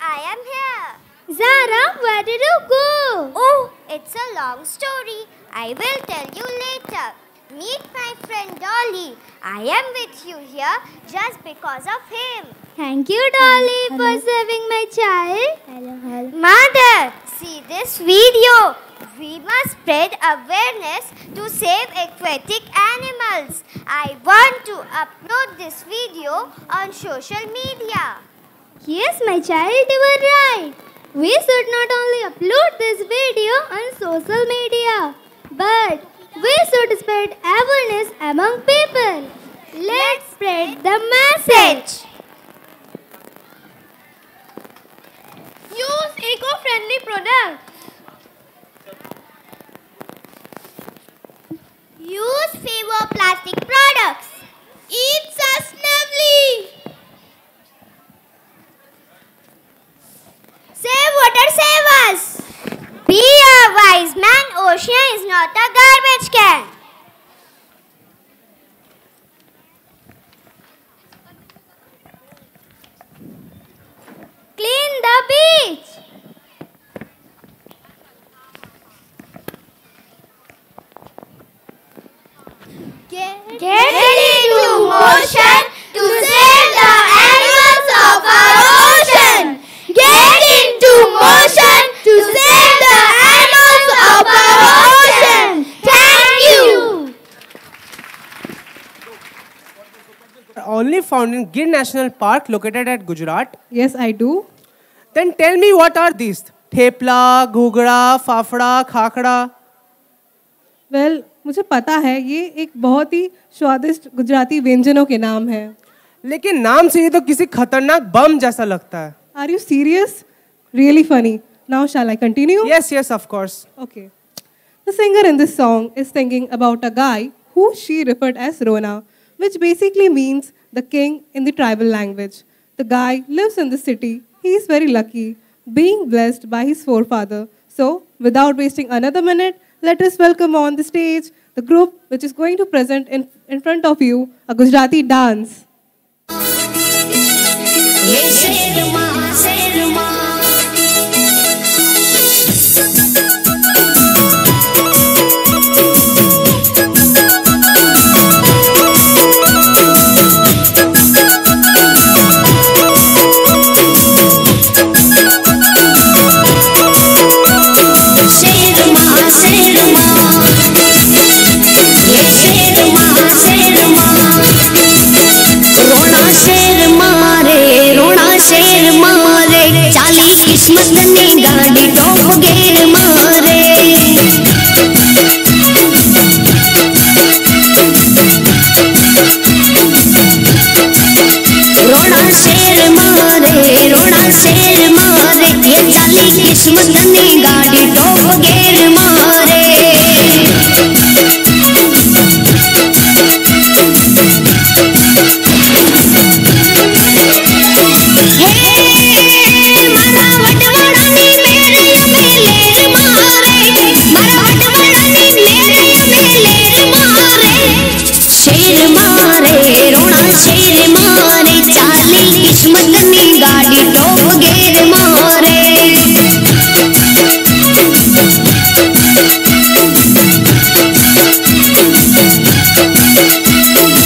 I am here. Zara, where did you go? Oh, it's a long story. I will tell you later. Meet my friend Dolly. I am with you here just because of him. Thank you, Dolly, for saving my child. Hello. Mother, see this video. We must spread awareness to save aquatic animals. I want to upload this video on social media. Yes, my child, you were right. We should not only upload this video on social media, but we should spread awareness among people. Let's spread the message. Use eco-friendly products. Use fewer plastic products. Eat sustainably. Save water, save us. Be a wise man. Ocean is not a garbage can. Clean the beach. Get into motion to save the animals of our ocean. Get into motion to save the animals of our ocean. Thank you. Only found in Gir National Park located at Gujarat. Yes, I do. Then tell me, what are these? Thepla, Ghugड़ा, Fafda, Khakhra. Well मुझे पता है ये एक बहुत ही स्वादिष्ट गुजराती व्यंजनों के नाम हैं। लेकिन नाम से ये तो किसी खतरनाक बम जैसा लगता है। Are you serious? Really funny. Now shall I continue? Yes, of course. Okay. The singer in this song is thinking about a guy who who she referred as Rona, which basically means the king in the tribal language. The guy lives in the city. He is very lucky, being blessed by his forefather. So, without wasting another minute, let us welcome on the stage the group which is going to present in front of you a Gujarati dance. किस्मत ने गाड़ी top गेर मारे रोना शेर मारे ये चाली किस्मत ने गाड़ी टॉप गेर मारे शेर मारे चाली किस्मत ने गाड़ी टॉप गेर मारे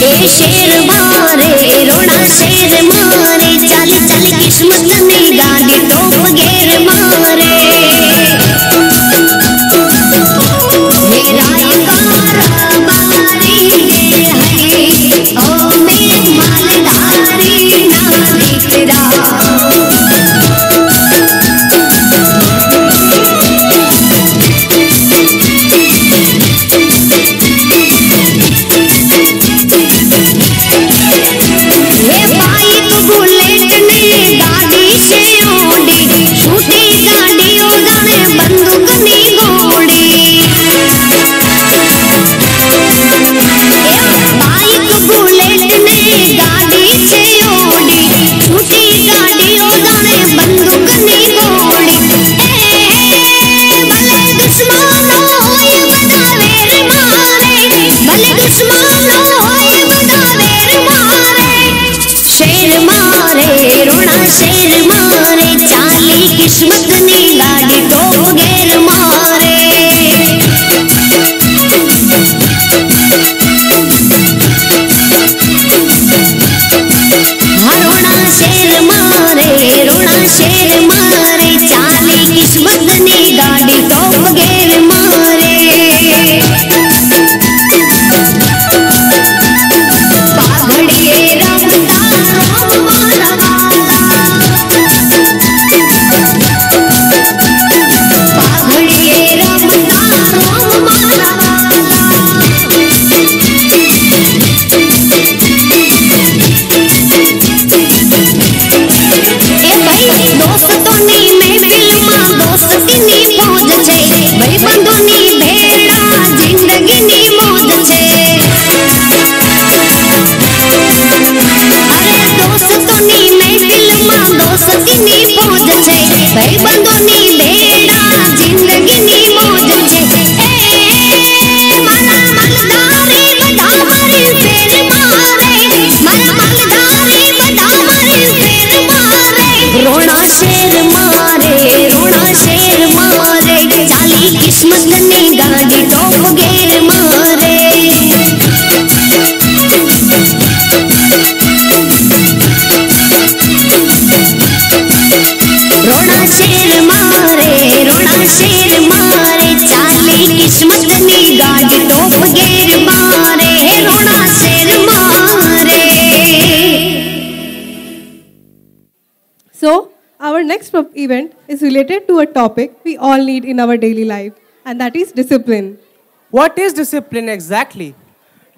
ए शेर मारे रोना शेर मारे चाली चाली किस्मत ने गाड़ी टॉप गेर मारे मेरा किस्मत ने गाड़ी टॉप गेर मारे रोना शेर मारे चाली किस्मत ने गाड़ी टॉप गेर मारे पाघड़िए रमता भाई बंदोनी बेड़ा जिंदगी नी मौज छे मारा मलदारी बधा मारी फेर मारे मारा मलदारी बधा मारी फेर मारे रोना शेर मारे चाली किस्मत ने गाड़ी टॉप गेर मारे शेर मारे चाली किस्मत ने गाड़ी टॉप गेर मारे रोना शेर मारे So, our next event is related to a topic we all need in our daily life, and that is discipline. What is discipline exactly?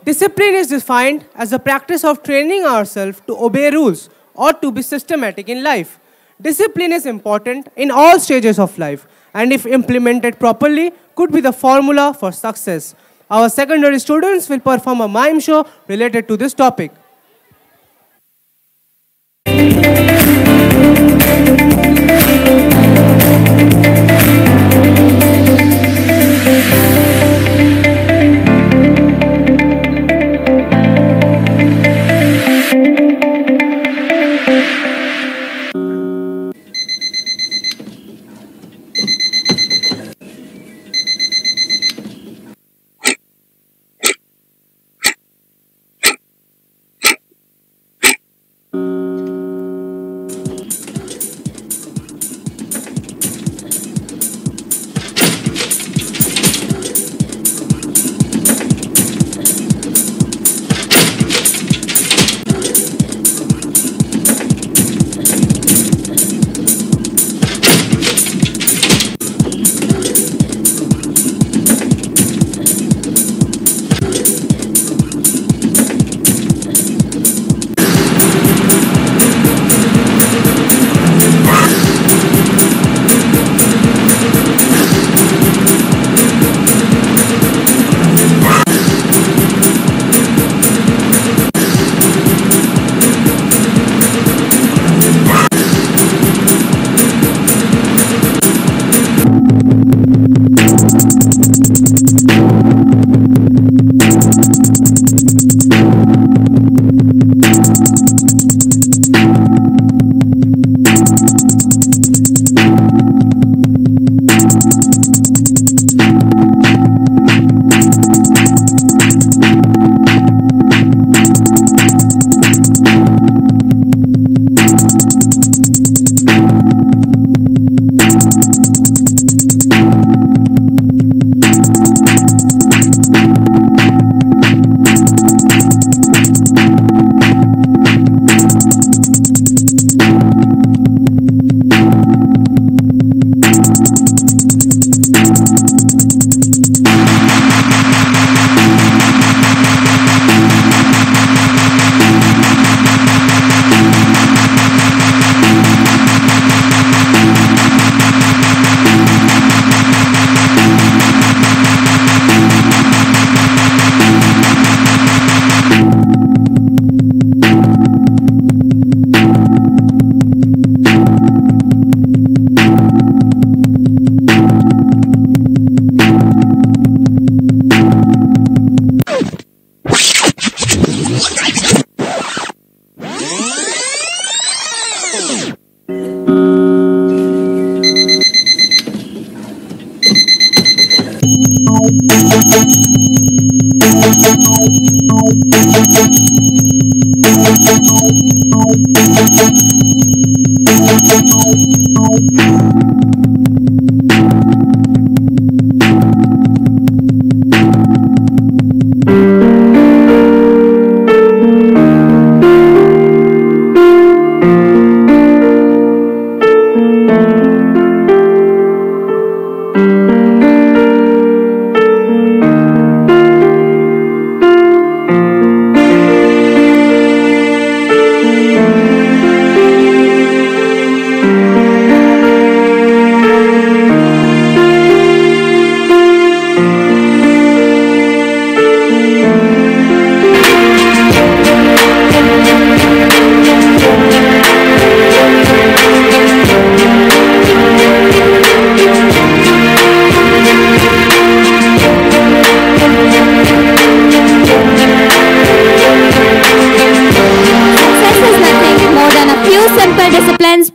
Discipline is defined as the practice of training ourselves to obey rules or to be systematic in life. Discipline is important in all stages of life, and if implemented properly, could be the formula for success. Our secondary students will perform a mime show related to this topic.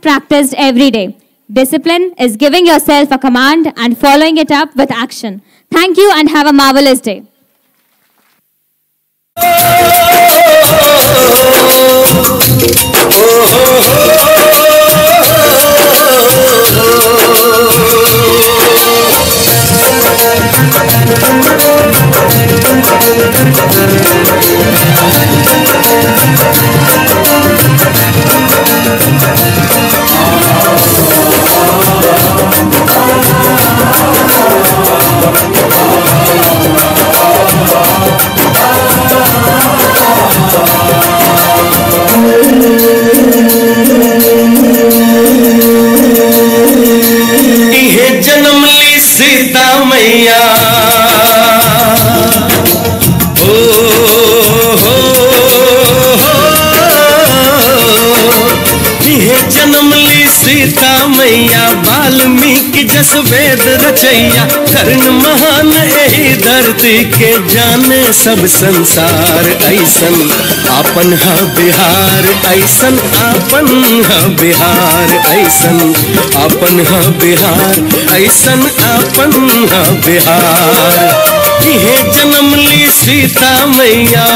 Practiced every day. Discipline is giving yourself a command and following it up with action. Thank you and have a marvelous day. जन्म ली सीता मैया वाल्मीकि जस वेद रचैया कर्ण महान यही धरती के जाने सब संसार ऐसन आपन है बिहार ऐसन आपन है बिहार ऐसन आपन है बिहार ऐसन आपन है बिहार इहे जन्म ली सीता मैया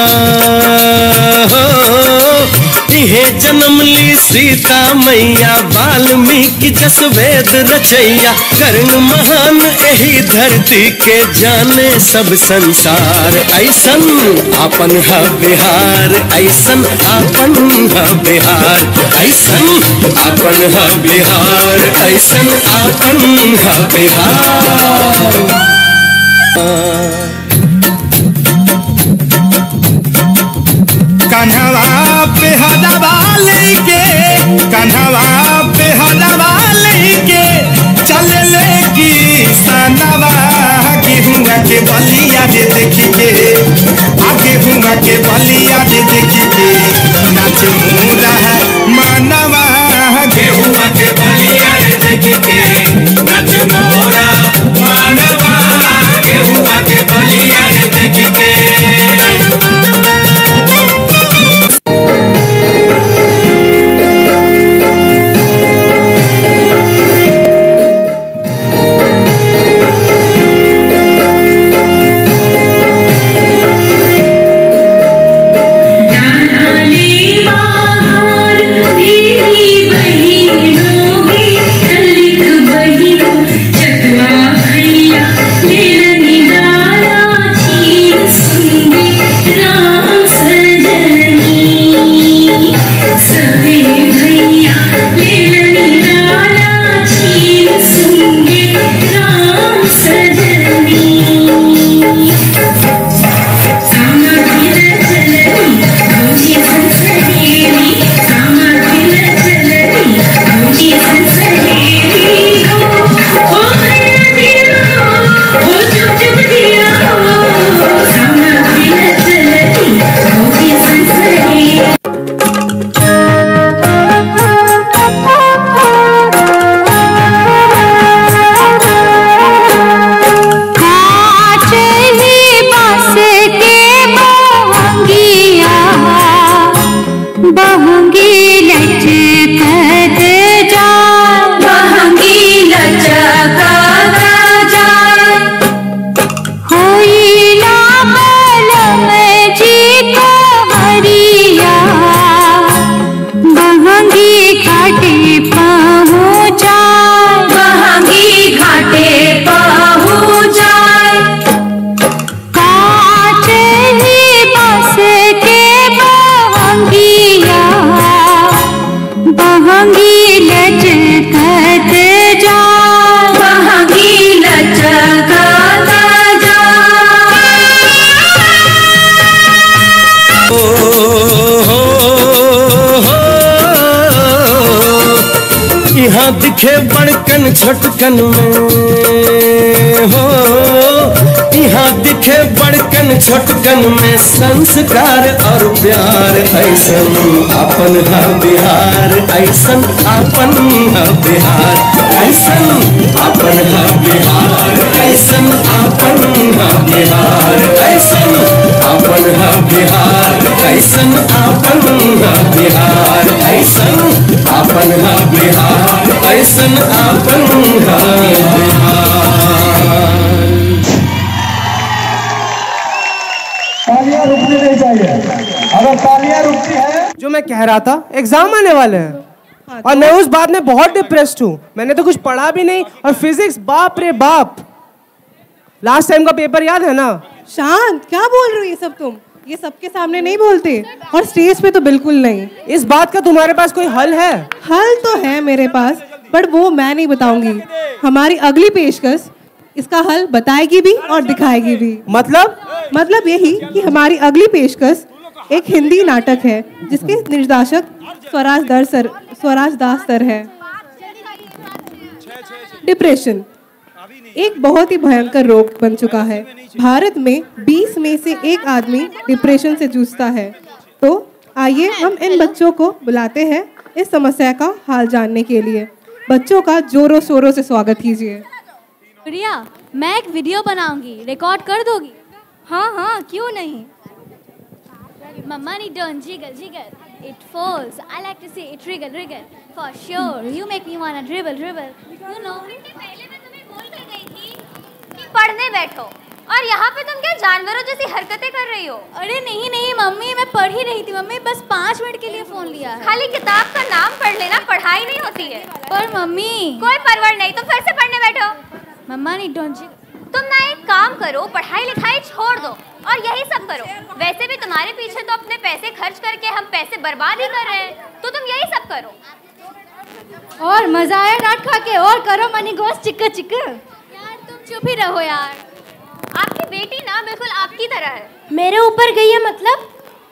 इहे जन्म ली सीता मैया वाल्मीकि जस वेद रचैया कर्ण महान यही धरती के जाने सब संसार ऐसन आपन है बिहार ऐसन आपन है बिहार ऐसन आपन है बिहार ऐसन आपन है बिहार कन्हवा पे हदवा लेके कन्हवा पे हदवा लेके चल ले की सनवा गेहूं के बलिया दे देखी के आगे गेहूं के बलिया दे देखी के नाच मुरा है मानवा गेहूं के बलिया दे देखी के नाच मोरा मानवा गेहूं के बलिया दे देखी के दिखे बड़कन छोटकन में हो यहाँ दिखे बड़कन छोटकन में संस्कार और प्यार ऐसन अपन है बिहार ऐसन अपन है बिहार ऐसन अपन है बिहार ऐसन अपन है बिहार ऐसन अपन है बिहार ऐसन अपन है बिहार ऐसन अपन है बिहार ऐसन अपन है बिहार। तालियां रुकनी नहीं चाहिए, अगर तालियां रुकती है। जो मैं कह रहा था, एग्जाम आने वाले हैं और मैं उस बात में बहुत डिप्रेस्ड हूँ। मैंने तो कुछ पढ़ा भी नहीं और फिजिक्स बाप रे बाप। लास्ट टाइम का पेपर याद है ना? शांत, क्या बोल रही है सब तुम? ये सबके सामने नहीं बोलते और स्टेज पे तो बिल्कुल नहीं। इस बात का तुम्हारे पास कोई हल है? हल तो है मेरे पास, पर वो मैं नहीं बताऊंगी। हमारी अगली पेशकश इसका हल बताएगी भी और दिखाएगी भी। मतलब यही कि हमारी अगली पेशकश एक हिंदी नाटक है जिसके निर्देशक स्वराज दास सर है। डिप्रेशन एक बहुत ही भयंकर रोग बन चुका है। भारत में 20 में से एक आदमी डिप्रेशन से जूझता है। तो आइए हम इन बच्चों को बुलाते हैं इस समस्या का हाल जानने के लिए। बच्चों का जोरों शोरों से स्वागत कीजिए। प्रिया, मैं एक वीडियो बनाऊंगी, रिकॉर्ड कर दोगी? हाँ हाँ, क्यों नहीं। Mama need don't jiggle jiggle. It falls. I like to see it wriggle wriggle. For sure, you make me wanna dribble dribble. You know. पहले मैं तुम्हें बोल के गई थी कि पढ़ने बैठो, और यहाँ पे तुम क्या जानवरों जैसी हरकतें कर रही हो? अरे नहीं नहीं मम्मी, मैं पढ़ ही रही थी मम्मी, बस 5 मिनट के लिए फोन लिया है। खाली किताब का नाम पढ़ लेना, पढ़ाई नहीं होती है। पर मम्मी, कोई परवर नहीं, तुम फिर से पढ़ने बैठो। मम्मा नहीं डोंट जिगल। तुम ना एक काम करो, पढ़ाई लिखाई छोड़ दो और यही सब करो। वैसे भी तुम्हारे पीछे तो अपने पैसे खर्च करके हम पैसे बर्बाद ही कर रहे हैं, तो तुम यही सब करो। और मजा आया डांट खा के, और करो मनी गोस चिक्का चिक्का। यार तुम चुप ही रहो यार। आपकी बेटी ना बिल्कुल आपकी तरह है। मेरे ऊपर गई है मतलब?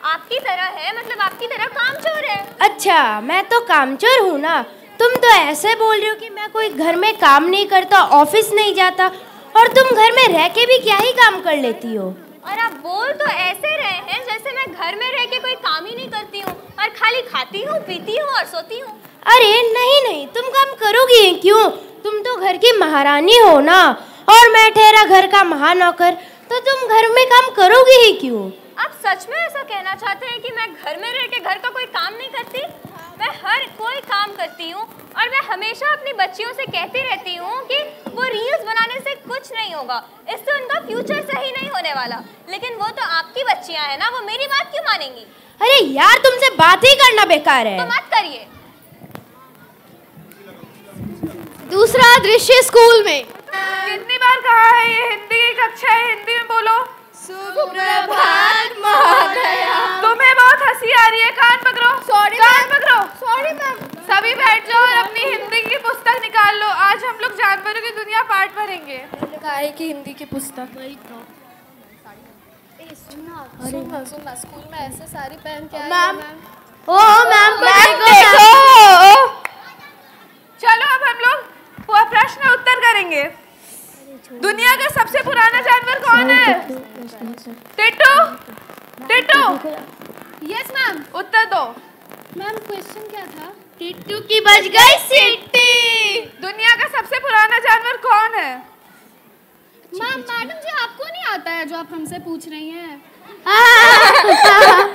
आपकी तरह है मतलब आपकी तरह कामचोर है। अच्छा, मैं तो कामचोर हूँ ना। तुम तो ऐसे बोल रही हो कि मैं कोई घर में काम नहीं करता, ऑफिस नहीं जाता, और तुम घर में रह के भी क्या ही काम कर लेती हो। और आप बोल तो ऐसे रहे हैं जैसे मैं घर में रह के कोई काम ही नहीं करती हूँ और खाली खाती हूँ, पीती हूँ और सोती हूँ। अरे नहीं नहीं, तुम काम करोगी क्यों? तुम तो घर की महारानी हो ना, और मैं ठहरा घर का महानौकर, तो तुम घर में काम करोगी ही क्यों? आप सच में ऐसा कहना चाहते हैं कि मैं घर में रह के घर का कोई काम नहीं करती? मैं हर कोई काम करती हूँ, और मैं हमेशा अपनी बच्चियों से कहती रहती हूँ कि वो रील्स बनाने से कुछ नहीं होगा, इससे उनका फ्यूचर सही नहीं होने वाला। लेकिन वो तो आपकी बच्चियाँ हैं ना, वो मेरी बात क्यों मानेंगी? अरे यार, तुमसे बात ही करना बेकार है। तो मत करिए। दूसरा दृश्य स्कूल में। कितनी बार कहा है ये हिंदी की कक्षा है, हिंदी में बोलो। सुप्रभात महोदया। तुम्हें बहुत हंसी आ रही है, कान पकड़ो। सॉरी, कान पकड़ो। Sorry ma'am. सभी बैठ जाओ और अपनी हिंदी की पुस्तक निकाल लो। आज हम लोग जानवरों की दुनिया पाठ भरेंगे। काय की हिंदी की पुस्तक? सुनना, स्कूल में ऐसे साड़ी पहन के मैम। ओ मैम, देखो। चलो अब हम लोग प्रश्न उत्तर करेंगे। दुनिया का सबसे पुराना जानवर कौन है? टिट्टू। टिट्टू। Yes ma'am. उत्तर दो। मैम क्वेश्चन क्या था? टिट्टू की बज गई सीटी। दुनिया का सबसे पुराना जानवर कौन है? मैडम जी, आपको नहीं आता है जो आप हमसे पूछ रही हैं?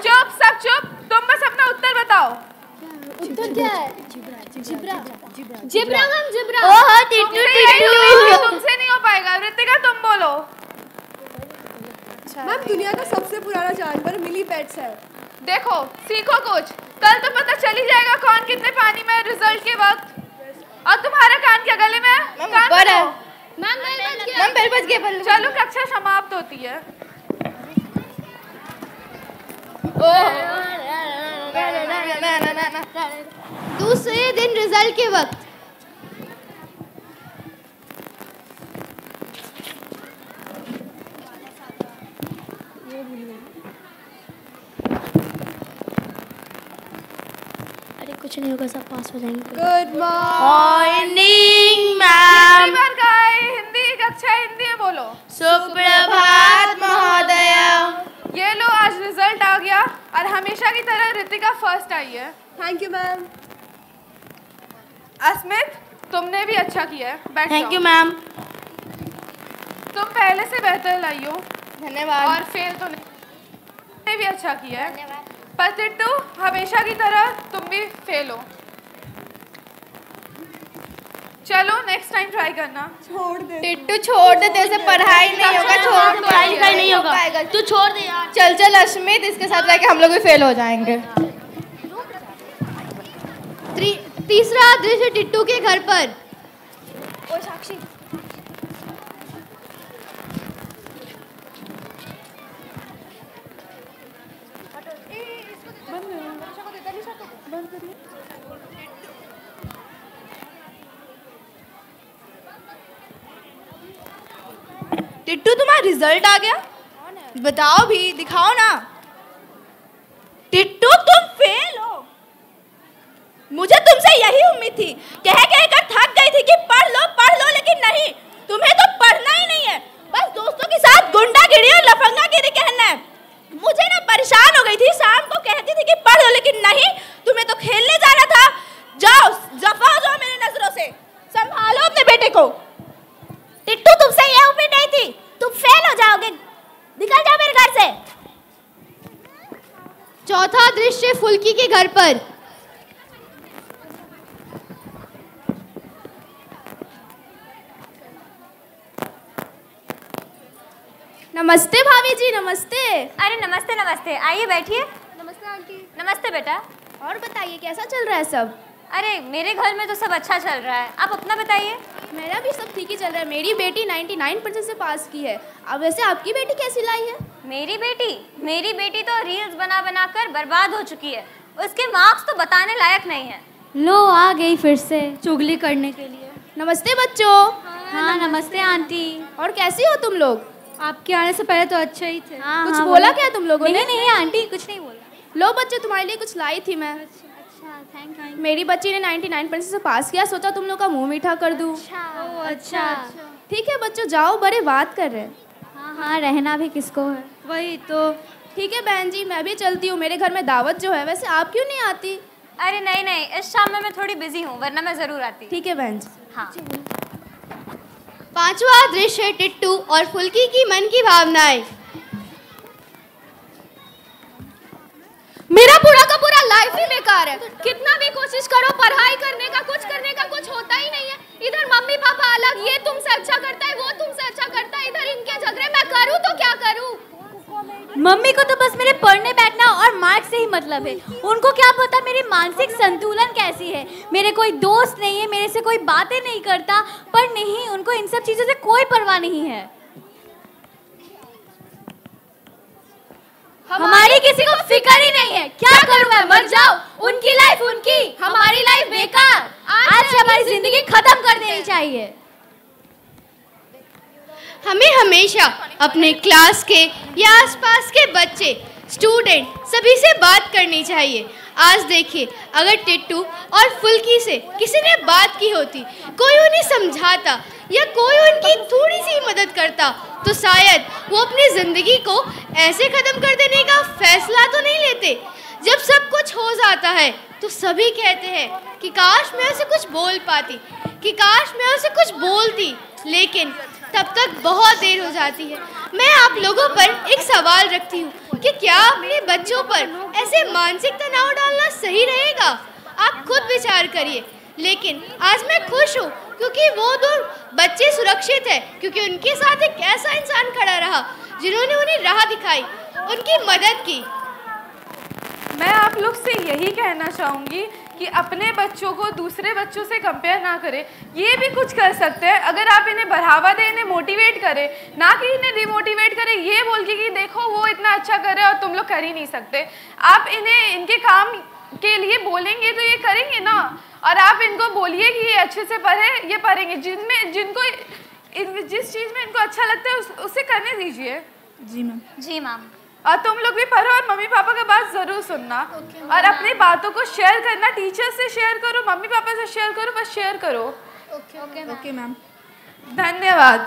चुप, सब चुप। तुम बस अपना उत्तर बताओ। उत्तर क्या है? Zebra. Zebra ma'am, zebra. Oh टिट्टू टिट्टू। तुमसे नहीं हो पाएगा। ऋतिका, तुम बोलो। मैम, दुनिया का सबसे पुराना जानवर मिलीपेड्स है। देखो, सीखो कुछ। कल तो पता चल ही जाएगा कौन कितने पानी में रिजल्ट के वक्त। और तुम्हारा कान क्या गले में? मैम बेल बज गया। चलो, कक्षा समाप्त होती है। दूसरे दिन रिजल्ट के वक्त अरे कुछ नहीं होगा, सब पास हो जाएंगे। Good morning ma'am. हिंदी कक्षा हिंदी में बोलो। सुप्रभात महोदया। ये लो, आज रिजल्ट आ गया और हमेशा की तरह ऋतिका फर्स्ट आई है। Thank you ma'am. अस्मित, तुमने भी अच्छा किया है। बैठ थैंक यू मैम। तुम पहले से बेहतर लाई हो। धन्यवाद। और फेल तो नहीं, तुमने भी अच्छा किया है। पर टिट्टू, हमेशा की तरह तुम भी फेल हो। चलो, नेक्स्ट टाइम ट्राई करना। छोड़ दे टिट्टू, छोड़ दे, तेरे से पढ़ाई नहीं होगा। छोड़, पढ़ाई लिखाई नहीं होगा। तू छोड़ दे यार। चल चल अश्मित, इसके साथ रह के हम लोग भी फेल हो जाएंगे। तीसरा दृश्य टिट्टू के घर पर। ओ साक्षी, टिट्टू, तुम्हारा रिजल्ट आ गया? बताओ भी, दिखाओ ना। टिट्टू, तुम फेल हो। मुझे तुमसे यही उम्मीद थी। कह कर थक गई थी कि पढ़ लो, लेकिन नहीं, तुम्हें तो पढ़ना ही नहीं है। बस दोस्तों के साथ गुंडागिरी और लफंगागिरी कहना है। मुझे ना परेशान हो गई थी, शाम को कहती थी कि पढ़ लो, लेकिन नहीं, तुम्हें तो खेलने जाना था। जाओ, दफा हो जाओ मेरी नजरों से। चौथा दृश्य फुल्की के घर पर। नमस्ते भाभी जी, नमस्ते। अरे नमस्ते नमस्ते, आइए बैठिए। नमस्ते आंटी। नमस्ते बेटा। और बताइए कैसा चल रहा है सब? अरे मेरे घर में तो सब अच्छा चल रहा है, आप अपना बताइए। मेरा भी सब ठीक ही चल रहा है। मेरी बेटी 99% से पास की है। अब वैसे आपकी बेटी कैसी लाई है? मेरी बेटी तो रील्स बना बना कर बर्बाद हो चुकी है। उसके मार्क्स तो बताने लायक नहीं है। लो आ गई फिर से चुगली करने के लिए। नमस्ते बच्चों। हाँ नमस्ते आंटी। और कैसी हो तुम लोग? आपके आने से पहले तो अच्छे ही थे। कुछ बोला क्या तुम लोगों ने? नहीं आंटी कुछ नहीं बोला। लो बच्चों, तुम्हारे लिए कुछ लाई थी मैं। अच्छा थैंक यू। मेरी बच्ची ने 99% से पास किया, सोचा तुम लोग का मुंह मीठा कर दूं। अच्छा ठीक है बच्चों, जाओ, बड़े बात कर रहे हैं। हाँ रहना भी किसको है। वही तो। ठीक है बहन जी, मैं भी चलती हूँ। मेरे घर में दावत जो है, वैसे आप क्यों नहीं आती? अरे नहीं, इस शाम में मैं थोड़ी बिजी हूँ, वरना मैं जरूर आती। ठीक है बहन जी। हाँ। पांचवा दृश्य टिट्टू और फुल्की की मन की भावनाएं। मेरा पूरा का पूरा लाइफ ही बेकार है। कितना भी कोशिश करो, पढ़ाई करने का कुछ होता ही नहीं है। इधर मम्मी पापा अलग, ये तुमसे अच्छा करता है, वो तुमसे अच्छा करता है, इधर इनके झगड़े। मैं करूँ तो क्या करूँ? मम्मी को तो बस मेरे पढ़ने बैठना और मार्क्स से ही मतलब है। उनको क्या पता मेरी मानसिक संतुलन कैसी है। मेरे कोई दोस्त नहीं है, मेरे से कोई बातें नहीं करता, पर नहीं, उनको इन सब चीजों से कोई परवाह नहीं है। हमारी किसी को फिक्र ही नहीं है। क्या करूं मैं? मर जाओ। उनकी लाइफ उनकी, हमारी लाइफ बेकार। आज हमारी जिंदगी खत्म कर देनी चाहिए। हमें हमेशा अपने क्लास के या आसपास के बच्चे, स्टूडेंट सभी से बात करनी चाहिए। आज देखिए, अगर टिट्टू और फुल्की से किसी ने बात की होती, कोई उन्हें समझाता या कोई उनकी थोड़ी सी मदद करता, तो शायद वो अपनी ज़िंदगी को ऐसे ख़त्म कर देने का फैसला तो नहीं लेते। जब सब कुछ हो जाता है तो सभी कहते हैं कि काश मैं उसे कुछ बोल पाती, कि काश मैं उसे कुछ बोलती, लेकिन तब तक बहुत देर हो जाती है। मैं आप लोगों पर एक सवाल रखती हूँ कि क्या अपने बच्चों पर ऐसे मानसिक तनाव डालना सही रहेगा? आप खुद विचार करिए। लेकिन आज मैं खुश हूँ क्योंकि वो दो बच्चे सुरक्षित हैं, क्योंकि उनके साथ एक ऐसा इंसान खड़ा रहा जिन्होंने उन्हें राह दिखाई, उनकी मदद की। मैं आप लोग से यही कहना चाहूँगी कि अपने बच्चों को दूसरे बच्चों से कंपेयर ना करें। ये भी कुछ कर सकते हैं अगर आप इन्हें बढ़ावा दें, इन्हें मोटिवेट करें, ना कि इन्हें डिमोटिवेट करें ये बोल के कि देखो वो इतना अच्छा कर रहे हैं और तुम लोग कर ही नहीं सकते। आप इन्हें इनके काम के लिए बोलेंगे तो ये करेंगे ना, और आप इनको बोलिए कि ये अच्छे से पढ़े, ये पढ़ेंगे। जिस चीज़ में इनको अच्छा लगता है उसे करने दीजिए। जी मैम। जी मैम। और तुम लोग भी पढ़ो और मम्मी पापा का बात ज़रूर सुनना, और अपनी बातों को शेयर करना। टीचर से शेयर करो, मम्मी पापा से शेयर करो, बस शेयर करो। Okay ma'am. धन्यवाद।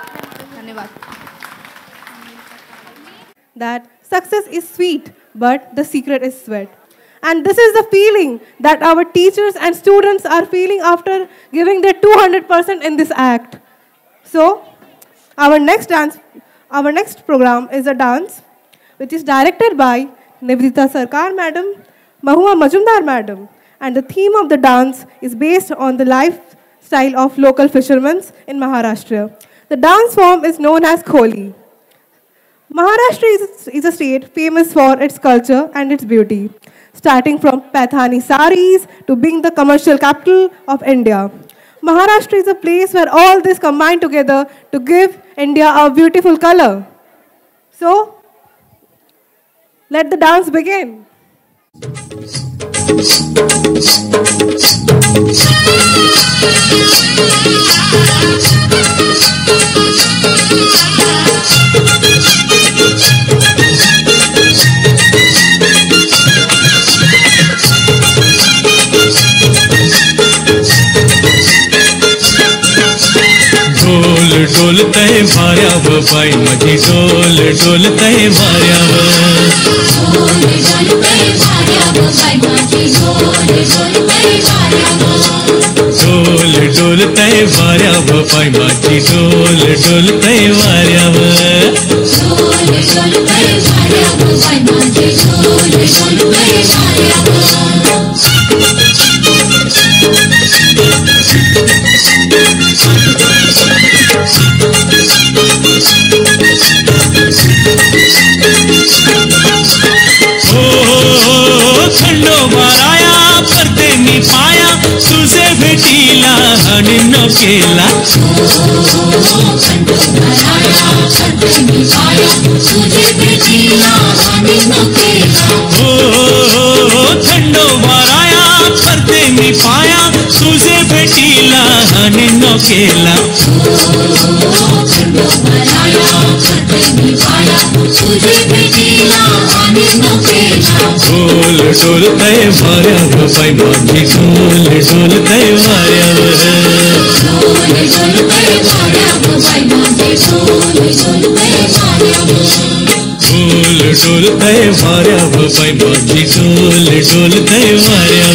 That success is sweet, but the secret is sweat. And this is the feeling that our teachers and students are feeling after giving their 200% in this act. So, our next program is a dance, which is directed by Nivedita Sarkar Madam, Mahua Majumdar Madam, and the theme of the dance is based on the lifestyle of local fishermen in Maharashtra. The dance form is known as Kholi. Maharashtra is a state famous for its culture and its beauty, starting from Paithani saris to being the commercial capital of India. Maharashtra is a place where all this combine together to give India a beautiful color. So, let the dance begin. डोल डोलतय भार्याव by माझी डोल डोलतय भार्याव डोल डोलतय भार्याव by माझी डोल डोलतय भार्याव आणि नोकेला थंडो वाराया करते मी पाया तुझे भेटीला आणि नोकेला डोल डोलतय वाऱ्यावर बाई माझी डोल डोलतय वाऱ्यावर डोल डोलतय वाऱ्यावर बाई माझी डोल डोलतय वाऱ्यावर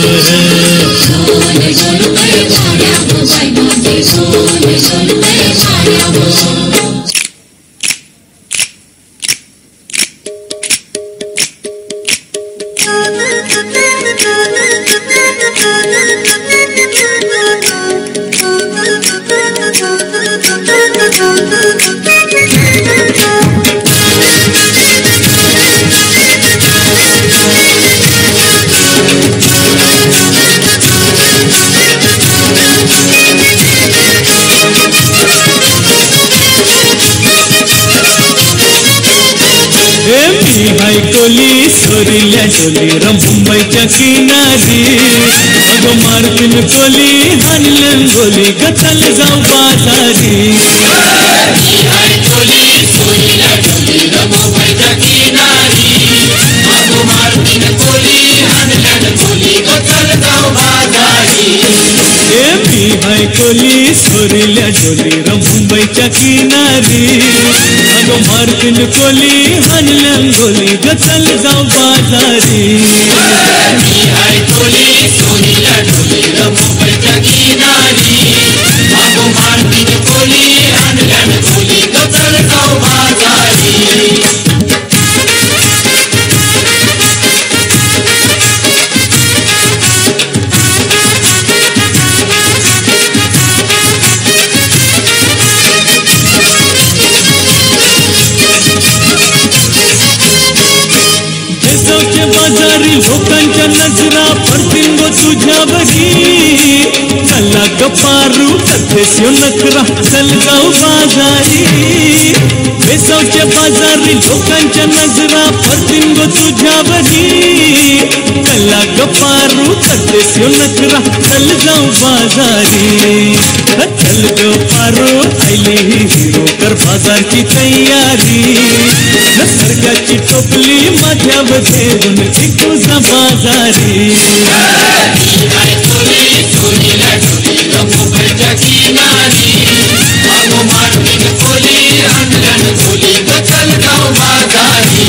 कोली सोरिल्या डोली र मुंबईच्या किनारी अगो मार्किन कोली हानलन गोली गचल जाऊ बाजारी कोली सोरिल्या डोली र मुंबईच्या किनारी अगो मार्किन कोली हानलन गोली गचल जाऊ बाजारी मी हाय कोली सोरिल्या डोली र मुंबईच्या किनारी अगो मार्किन कोली हानलन गोली गचल जाऊ बाजारी मी हाय कोली सोरिल्या डोली र मुंबईच्या किनारी अगो मार्किन कोली हानलन गोली गचल जाऊ बाजारी बाजारी लोकांच्या नजरा पडतील व तुझ्यावरी चला गप्पारू कथेस्यो नखरा चल जाऊ बाजारी बेसावच्या बाजारी लोकांच्या नजरा पडतील व तुझ्यावरी चला गप्पारू कथेस्यो नखरा चल जाऊ बाजारी चल गप्पारू आईली हिरो कर बाजारची तयारी निसर्गाची टोपली माझ्यावर घेऊन तुझा बाजारी मुंबईच्या किनारी अगो मार्किन कोली हानलन गोली गचल जाऊ बाजारी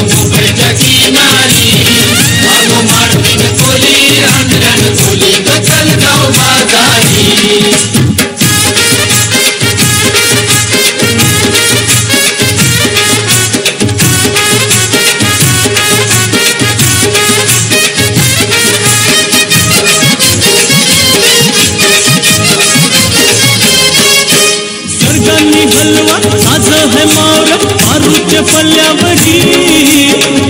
मुंबईच्या किनारी अगो मार्किन कोली हानलन गोली गचल जाऊ बाजारी हलवा ताज है मोर आरूच्या पल्ल्यावरी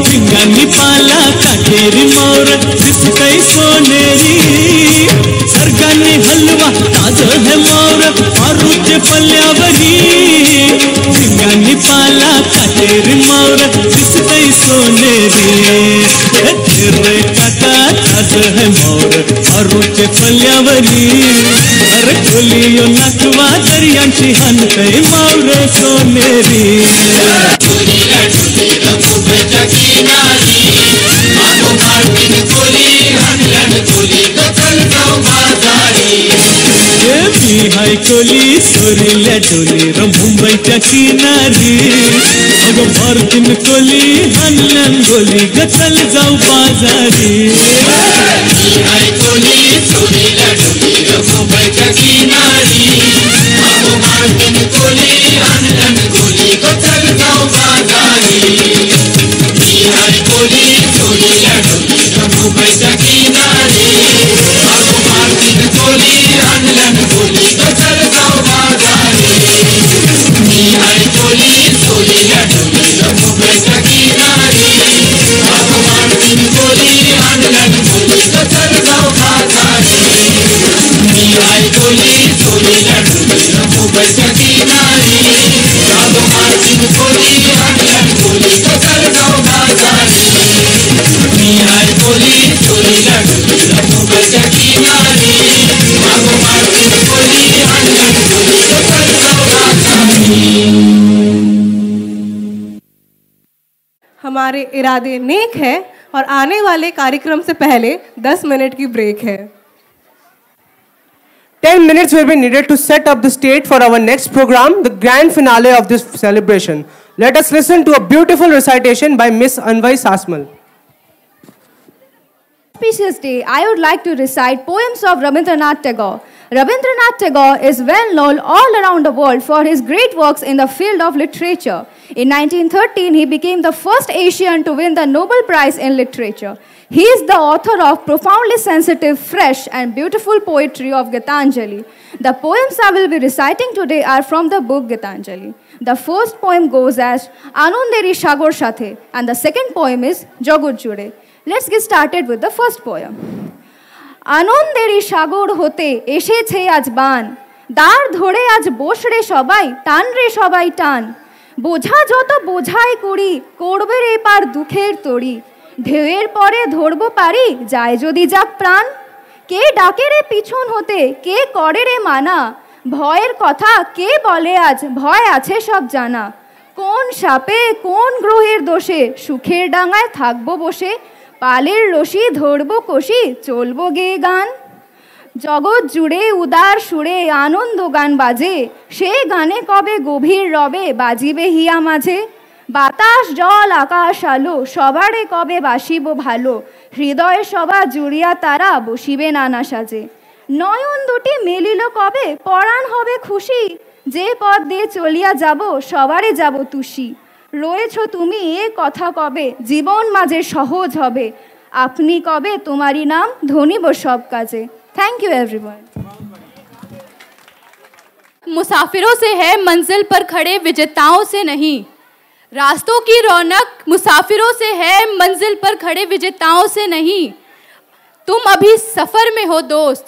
पिंगांनी पाला काटेरी मोर दिसतय सोनेरी सर्गांनी हलवा ताज है मोर आरूच्या पल्ल्यावरी पिंगांनी पाला काटेरी मोर दिसतय सोनेरी रे काका ताज है मोर आरूच्या पल्ल्यावरी अरे खोलियो नाकवा दर्यांची हनतय मावरे सोनेरी मुंबईच्या किनारी अगो मार्किन कोली हानलन गोली गचल जाऊ बाजारी मी हाय कोली सोरिल्या डोली र मुंबईच्या किनारी अगो मार्किन कोली हानलन गोली गचल जाऊ बाजारी मी हाय कोली सोरिल्या डोली र मुंबईच्या किनारी अगो मार्किन कोली हानलन गोली गचल जाऊ बाजारी मी हाय कोली सोरिल्या डोली र मुंबईच्या किनारी अगो मार्किन कोली हानलन गोली गचल जाऊ बाजारी मी हाय कोली सोरिल्या डोली र मुंबईच्या किनारी अगो मार्किन कोली हानलन गोली गचल जाऊ हमारे इरादे नेक है और आने वाले कार्यक्रम से पहले 10 मिनट की ब्रेक है। 10 minutes will be needed to set up the stage for our next program, the grand finale of this celebration. Let us listen to a beautiful recitation by Miss Anvai Sasmal. Auspicious day, I would like to recite poems of Rabindranath Tagore. Rabindranath Tagore is well known all around the world for his great works in the field of literature. In 1913, he became the first Asian to win the Nobel Prize in Literature. He is the author of profoundly sensitive, fresh and beautiful poetry of Gitanjali. The poems I will be reciting today are from the book Gitanjali. The first poem goes as Anonderi Shagor Shathe and the second poem is Jagur Jure. Let's get started with the first poem. Anonderi Shagor hote esheche aaj ban, dar dhore aaj boshre shobai, tan re shobai tan. বোঝা যত বোঝাই করি করবে রে পার দুঃখের তরি ঢেউয়ের পরে ধরবো পারি যায় যদি যাক প্রাণ কে ডাকে রে পিছন হতে কে করে রে মানা ভয়ের কথা কে বলে আজ ভয় আছে সব জানা কোন সাপে কোন গ্রহের দোষে সুখের ডাঙায় থাকবো বসে পালের রশি ধরবো কষি চলবো গেয়ে গান জগৎ জুড়ে উদার সুরে আনন্দ গান বাজে সে গানে কবে গভীর রবে বাজিবে হিয়া মাঝে বাতাস জল আকাশ আলো সবারে কবে বাসিব ভালো হৃদয়ে সবা জুড়িয়া তারা বসিবে নানা সাজে নয়ন দুটি মেলিল কবে পরাণ হবে খুশি যে পথ দিয়ে চলিয়া যাব সবারে যাব তুষি রয়েছ তুমি এ কথা কবে জীবন মাঝে সহজ হবে আপনি কবে তোমারই নাম ধনিব সব কাজে Thank you everyone. मुसाफिरों से है मंजिल पर खड़े विजेताओं से नहीं। रास्तों की रौनक मुसाफिरों से है मंजिल पर खड़े विजेताओं से नहीं। तुम अभी सफर में हो दोस्त,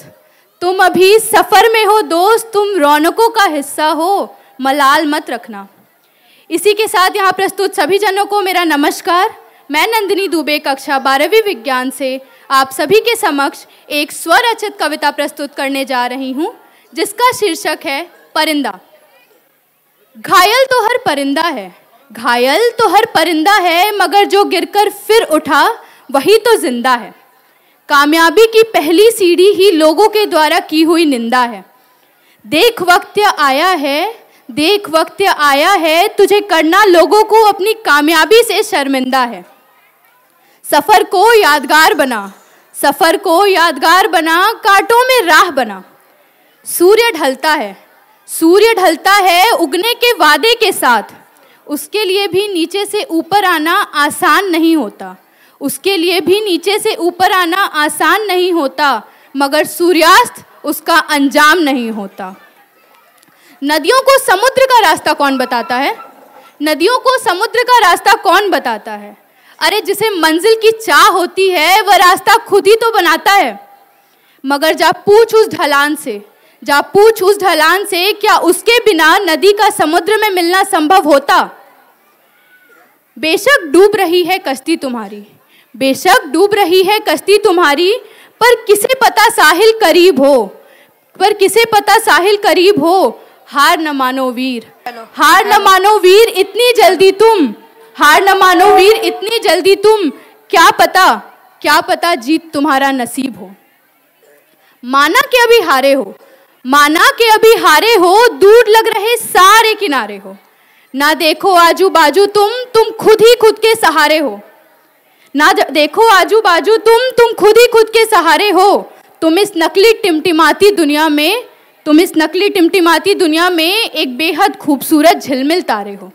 तुम अभी सफर में हो दोस्त, तुम रौनकों का हिस्सा हो, मलाल मत रखना। इसी के साथ यहाँ प्रस्तुत सभी जनों को मेरा नमस्कार। मैं नंदिनी दुबे कक्षा 12वीं विज्ञान से आप सभी के समक्ष एक स्वरचित कविता प्रस्तुत करने जा रही हूँ जिसका शीर्षक है परिंदा। घायल तो हर परिंदा है, घायल तो हर परिंदा है, मगर जो गिरकर फिर उठा वही तो जिंदा है। कामयाबी की पहली सीढ़ी ही लोगों के द्वारा की हुई निंदा है। देख वक्त आया है, देख वक्त आया है, तुझे करना लोगों को अपनी कामयाबी से शर्मिंदा है। सफर को यादगार बना, सफर को यादगार बना, कांटों में राह बना। सूर्य ढलता है, सूर्य ढलता है उगने के वादे के साथ। उसके लिए भी नीचे से ऊपर आना आसान नहीं होता, उसके लिए भी नीचे से ऊपर आना आसान नहीं होता, मगर सूर्यास्त उसका अंजाम नहीं होता। नदियों को समुद्र का रास्ता कौन बताता है? नदियों को समुद्र का रास्ता कौन बताता है? अरे जिसे मंजिल की चाह होती है वह रास्ता खुद ही तो बनाता है। मगर जा पूछ उस ढलान से, जा पूछ उस ढलान से, क्या उसके बिना नदी का समुद्र में मिलना संभव होता? बेशक डूब रही है कश्ती तुम्हारी, बेशक डूब रही है कश्ती तुम्हारी, पर किसे पता साहिल करीब हो, पर किसे पता साहिल करीब हो। हार न मानो वीर, हार न मानो वीर इतनी जल्दी तुम, हार न मानो वीर इतनी जल्दी तुम, क्या पता जीत तुम्हारा नसीब हो। माना कि अभी हारे हो, माना कि अभी हारे हो, दूर लग रहे सारे किनारे हो। ना देखो आजू बाजू तुम खुद ही खुद के सहारे हो। ना देखो आजू बाजू तुम खुद ही खुद के सहारे हो। तुम इस नकली टिमटिमाती दुनिया में, तुम इस नकली टिमटिमाती दुनिया में एक बेहद खूबसूरत झिलमिल तारे हो।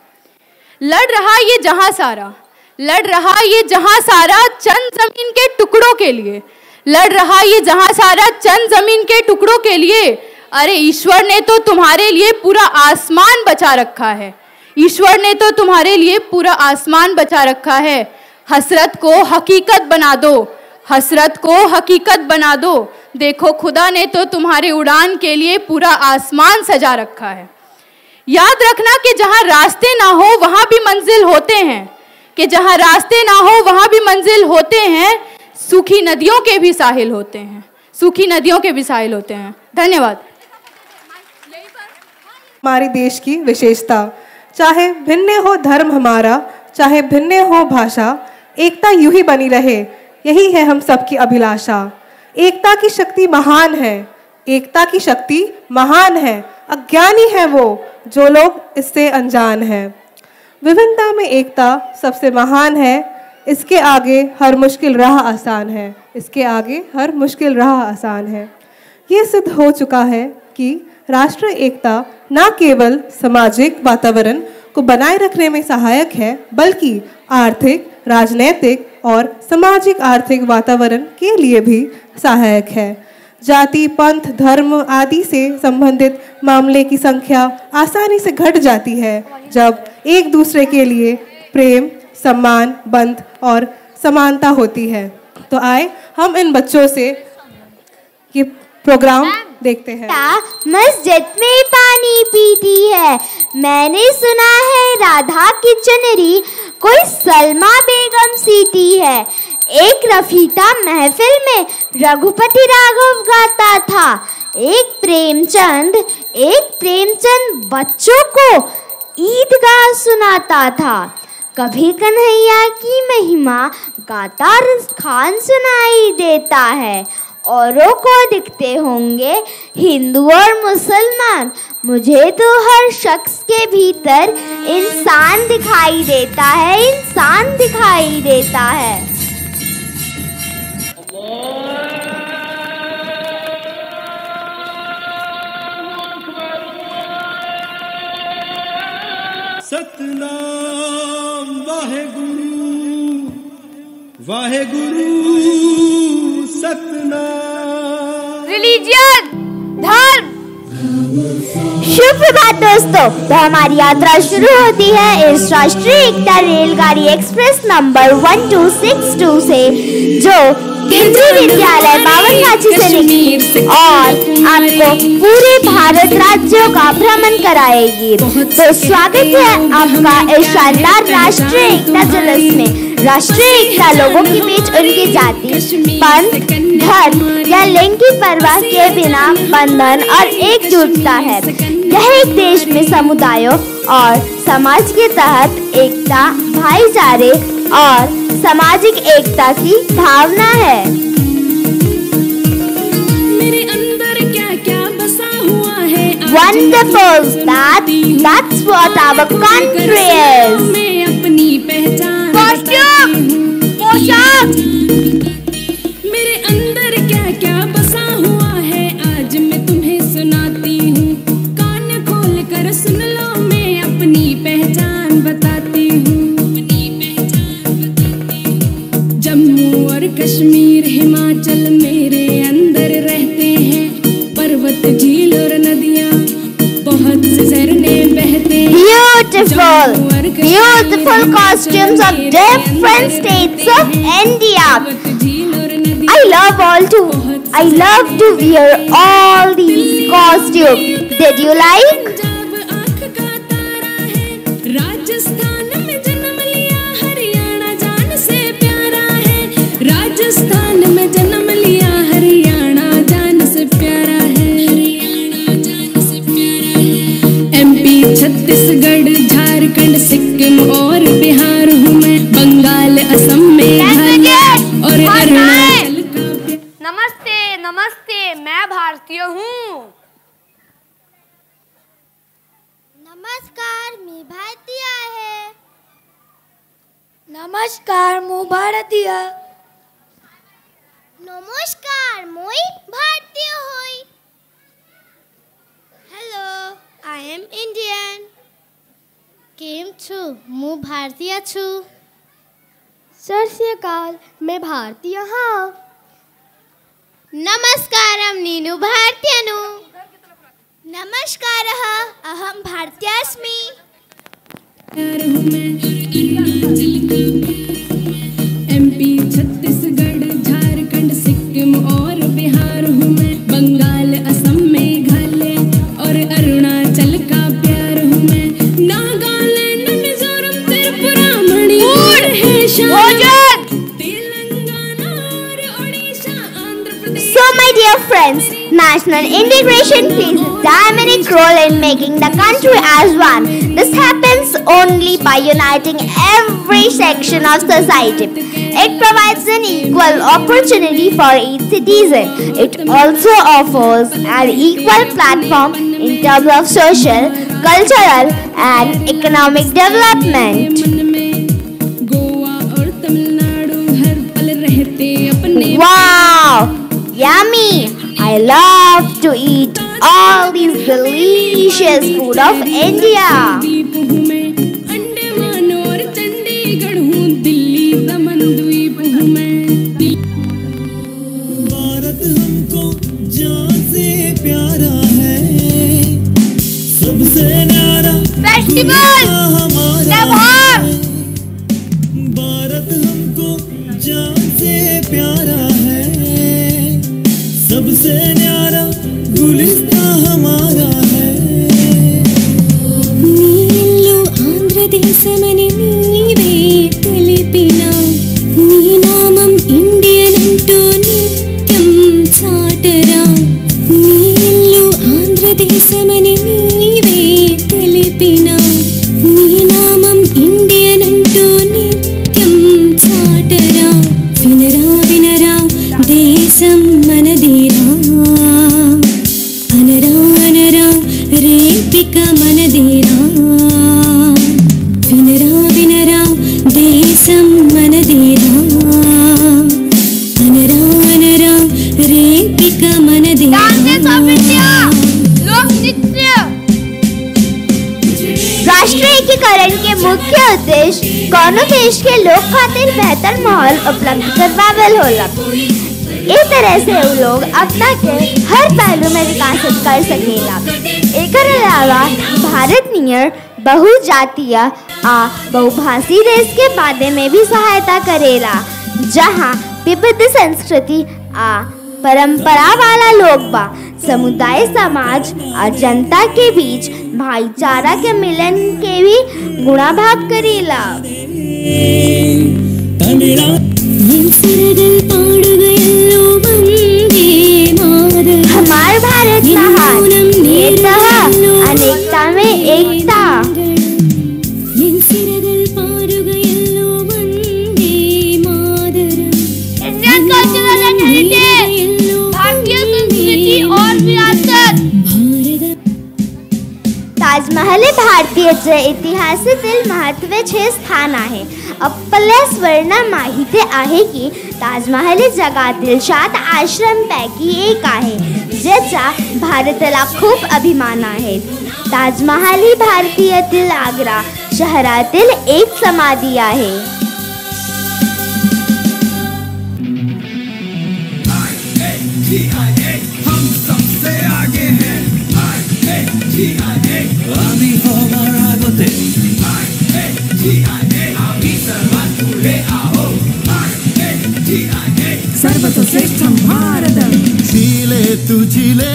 लड़ रहा ये जहां सारा, लड़ रहा ये जहां सारा चंद जमीन के टुकड़ों के लिए, लड़ रहा ये जहां सारा चंद जमीन के टुकड़ों के लिए। अरे ईश्वर ने तो तुम्हारे लिए पूरा आसमान बचा रखा है, ईश्वर ने तो तुम्हारे लिए पूरा आसमान बचा रखा है। हसरत को हकीकत बना दो, हसरत को हकीकत बना दो। देखो खुदा ने तो तुम्हारी उड़ान के लिए पूरा आसमान सजा रखा है। याद रखना कि जहाँ रास्ते ना हो वहाँ भी मंजिल होते हैं, कि जहाँ रास्ते ना हो वहाँ भी मंजिल होते हैं। सूखी नदियों के भी साहिल होते हैं, सूखी नदियों के भी साहिल होते हैं। धन्यवाद। हमारे देश की विशेषता, चाहे भिन्न हो धर्म हमारा, चाहे भिन्न हो भाषा, एकता यूं ही बनी रहे, यही है हम सबकी अभिलाषा। एकता की शक्ति महान है, एकता की शक्ति महान है, अज्ञानी है वो जो लोग इससे अनजान हैं। विभिन्नता में एकता सबसे महान है, इसके आगे हर मुश्किल राह आसान है, इसके आगे हर मुश्किल राह आसान है। ये सिद्ध हो चुका है कि राष्ट्रीय एकता न केवल सामाजिक वातावरण को बनाए रखने में सहायक है, बल्कि आर्थिक, राजनैतिक और सामाजिक आर्थिक वातावरण के लिए भी सहायक है। जाति, पंथ, धर्म आदि से संबंधित मामले की संख्या आसानी से घट जाती है जब एक दूसरे के लिए प्रेम, सम्मान, बंध और समानता होती है। तो आए हम इन बच्चों से ये प्रोग्राम देखते हैं। मस्जिद में पानी पीती है, मैंने सुना है राधा की चुनरी कोई सलमा बेगम सीती है। एक रफीता महफिल में रघुपति राघव गाता था। एक प्रेमचंद बच्चों को ईदगाह सुनाता था। कभी कन्हैया की महिमा गाता खान सुनाई देता है। औरों को दिखते होंगे हिंदू और मुसलमान, मुझे तो हर शख्स के भीतर इंसान दिखाई देता है, इंसान दिखाई देता है। सतनाम वाहेगुरु वाहेगुरु सतनाम। रिलीजियन, धर्म। शुभ प्रभात दोस्तों, तो हमारी यात्रा शुरू होती है इस राष्ट्रीय एकता रेलगाड़ी एक्सप्रेस नंबर 1262 से, जो केंद्रीय विद्यालय बावनगाछी से निकली और आपको पूरे भारत राज्यों का भ्रमण कराएगी। तो स्वागत है आपका इस शानदार राष्ट्रीय एकता जुलूस में। राष्ट्रीय एकता लोगों के बीच उनकी जाति, पंथ, धर्म या लिंग की परवाह के बिना बंधन और एकजुटता है। यह एक देश में समुदायों और समाज के तहत एकता, भाईचारे और सामाजिक एकता की भावना है। मेरे अंदर क्या क्या बसा हुआ है। Wonderful, that's what our country is. मैं अपनी पहचान पोशाक। मेरे अंदर क्या क्या बसा हुआ है, आज मैं तुम्हें सुनाती हूँ। कान खोल कर सुन लो, मैं अपनी पहचान बताती हूँ। जम्मू और कश्मीर, हिमाचल मेरे अंदर रहते हैं। पर्वत, झील और नदियाँ, बहुत से झरने बहते हैं। Beautiful costumes of different states of India. I love to wear all these costumes. Did you like? Rajasthan में जन्म लिया, हरियाणा जान से प्यारा है। राजस्थान में जन्म लिया, हरियाणा जान से प्यारा है। MP, छत्तीसगढ़, झारखंड, सिक्किम और बिहार हूँ मैं। बंगाल, असम, मेघालय और अरुणाचल। नमस्ते नमस्ते, मैं भारतीय हूँ। नमस्कार, मैं भारतीय है। नमस्कार, मु भारतीय। नमस्कार, मैं भारतीय होई। Hello, I am Indian. केम छु, मु भारतीय छु। सत श्री अकाल, मैं भारतीय हाँ। नमस्कारम, नीनु भारतीय नु। नमस्कारः, अहम भारतीयास्मि। MP, छत्तीसगढ़, झारखंड, सिक्किम और बिहार हूँ मैं। बंगाल, असम, मेघालय और अरुणाचल का प्यार हूँ मैं। नागालैंड, मिजोरम, त्रिपुरा, मणिपुर है शान। तेलंगाना और Odisha, Andhra Pradesh. So my dear friends, National integration plays a dynamic role in making the country as one. This happens only by uniting every section of society. It provides an equal opportunity for each citizen. It also offers an equal platform in terms of social, cultural, and economic development. Wow! Yummy! I love to eat all these delicious food of India. Bharat हमको जान से प्यारा है, सबसे न्यारा festival हमारा। भारत हमको जान से प्यारा है, सबसे न्यारा गुलिस्तां हमारा है। నీళ్ళు ఆంధ్రదేశమని నీవే తెలిపినా, నీ నామం ఇండియన్ అంటూ నిత్యం చాటరా. నీళ్ళు ఆంధ్రదేశమని నీవే తెలిపినా, నీ నామం ఇండియన్ అంటూ నిత్యం చాటరా. వినరా వినరా దేశం మనదేరా, అనరా అనరా రేపిక మనదేరా. వినరా వినరా దేశం మనదేరా, అనరా అనరా రేపిక మనదేరా. राष्ट्रीय एकीकरण के मुख्य उद्देश्य कौनो देश के लोग खातिर बेहतर माहौल उपलब्ध करवावल होला। इस तरह से वो लोग अपना के हर पहलू में विकसित कर सकेला। एकर अलावा भारत नियर बहुजातीय आ बहुभाषी देश के बारे में भी सहायता करेला, जहाँ विविध संस्कृति आ परंपरा वाला लोग बा। समुदाय, समाज और जनता के बीच भाईचारा के मिलन के भी गुणा भाग करेला। हमार भारत महान, अनेकता में एकता। इंडियन कल्चरल एंड हेरिटेज, भारतीय संस्कृति और विरासत। ताजमहल हे भारतीय इतिहासातील महत्त्वाचे स्थान आहे। आपल्या स्वर्ण माहिती आहे की ताजमहल हे जगातील 7 आश्रमपैकी एक आहे, ज्याचा भारताला खूप अभिमान आहे। ताजमहल ही भारतातील आग्रा शहरातील एक समाधी आहे। हम सबसे आगे हैं, आदि हमारा गोते, सर्वतोश्रेष्ठं भारतम। झीले तू झीले,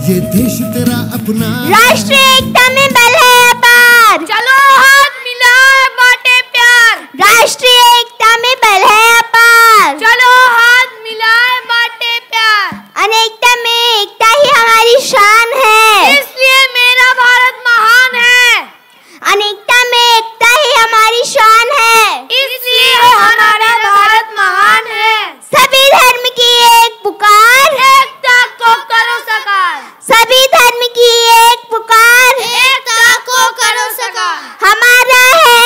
ये देश तेरा अपना। राष्ट्रीय एकता में बल है अपार, चलो हाथ मिलाए बांटे प्यार। राष्ट्रीय एकता में बल है अपार, चलो हाथ मिलाए बांटे प्यार। अनेकता में एकता ही हमारी शान है, इसलिए मेरा भारत महान है। अनेकता में एकता ही हमारी शान है, इसलिए हमारा भारत महान है। सभी धर्म की एक पुकार, एकता को करो साकार। सभी धर्म की एक पुकार, एकता को करो साकार। हमारा है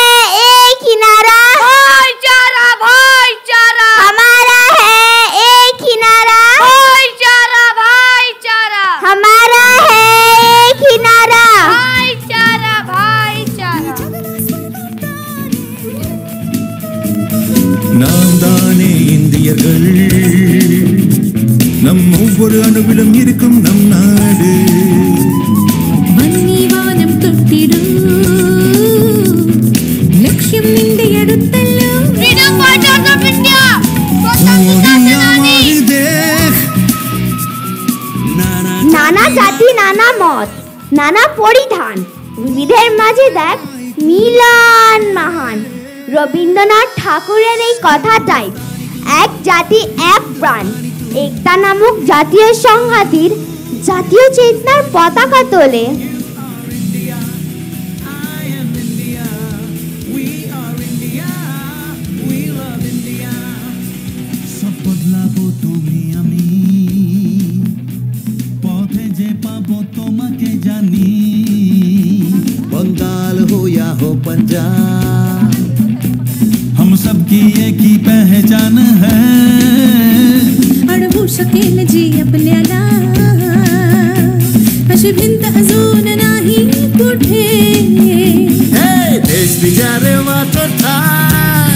एक ही नारा, भाईचारा भाईचारा। हमारा है एक ही नारा, भाईचारा भाईचारा। हमारा है एक ही नारा, भाईचारा भाईचारा। நாம் தானே இந்தியர்கள், நம் ஒவ்வொரு அணுவிலும் இருக்கும் நம் நாடு। மன்னிவானம் தொட்டிடும் லட்சியம் இந்த எடுத்தல்லோ। Freedom fighters of India, नाना जाती नाना मौत, नाना परिधान, विविधेर माझे देख মিলন মহান। রবীন্দ্রনাথ ঠাকুরের এই কথাটাই এক জাতি এক প্রাণ। एकता नामक জাতীয় সংহতির জাতীয় চেতনার পতাকা তোলে। बंगाल हो या हो पंजाब, हम सबकी एक ही पहचान है। अडवू शकेल जी आपल्याला, अशी भिंत अजून नाही कुठे। देश बिचारे मातो ठाय,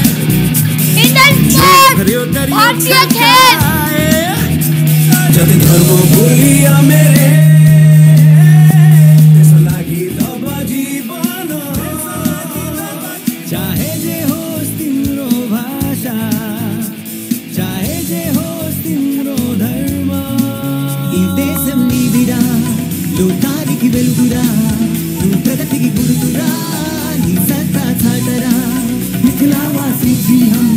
भारतीय खेल जब धर्म भूलिया मेरे వెలుగురా ప్రగతికి గుర్తురా నీ సత్తా చాటరా मिथिलावासी जी हम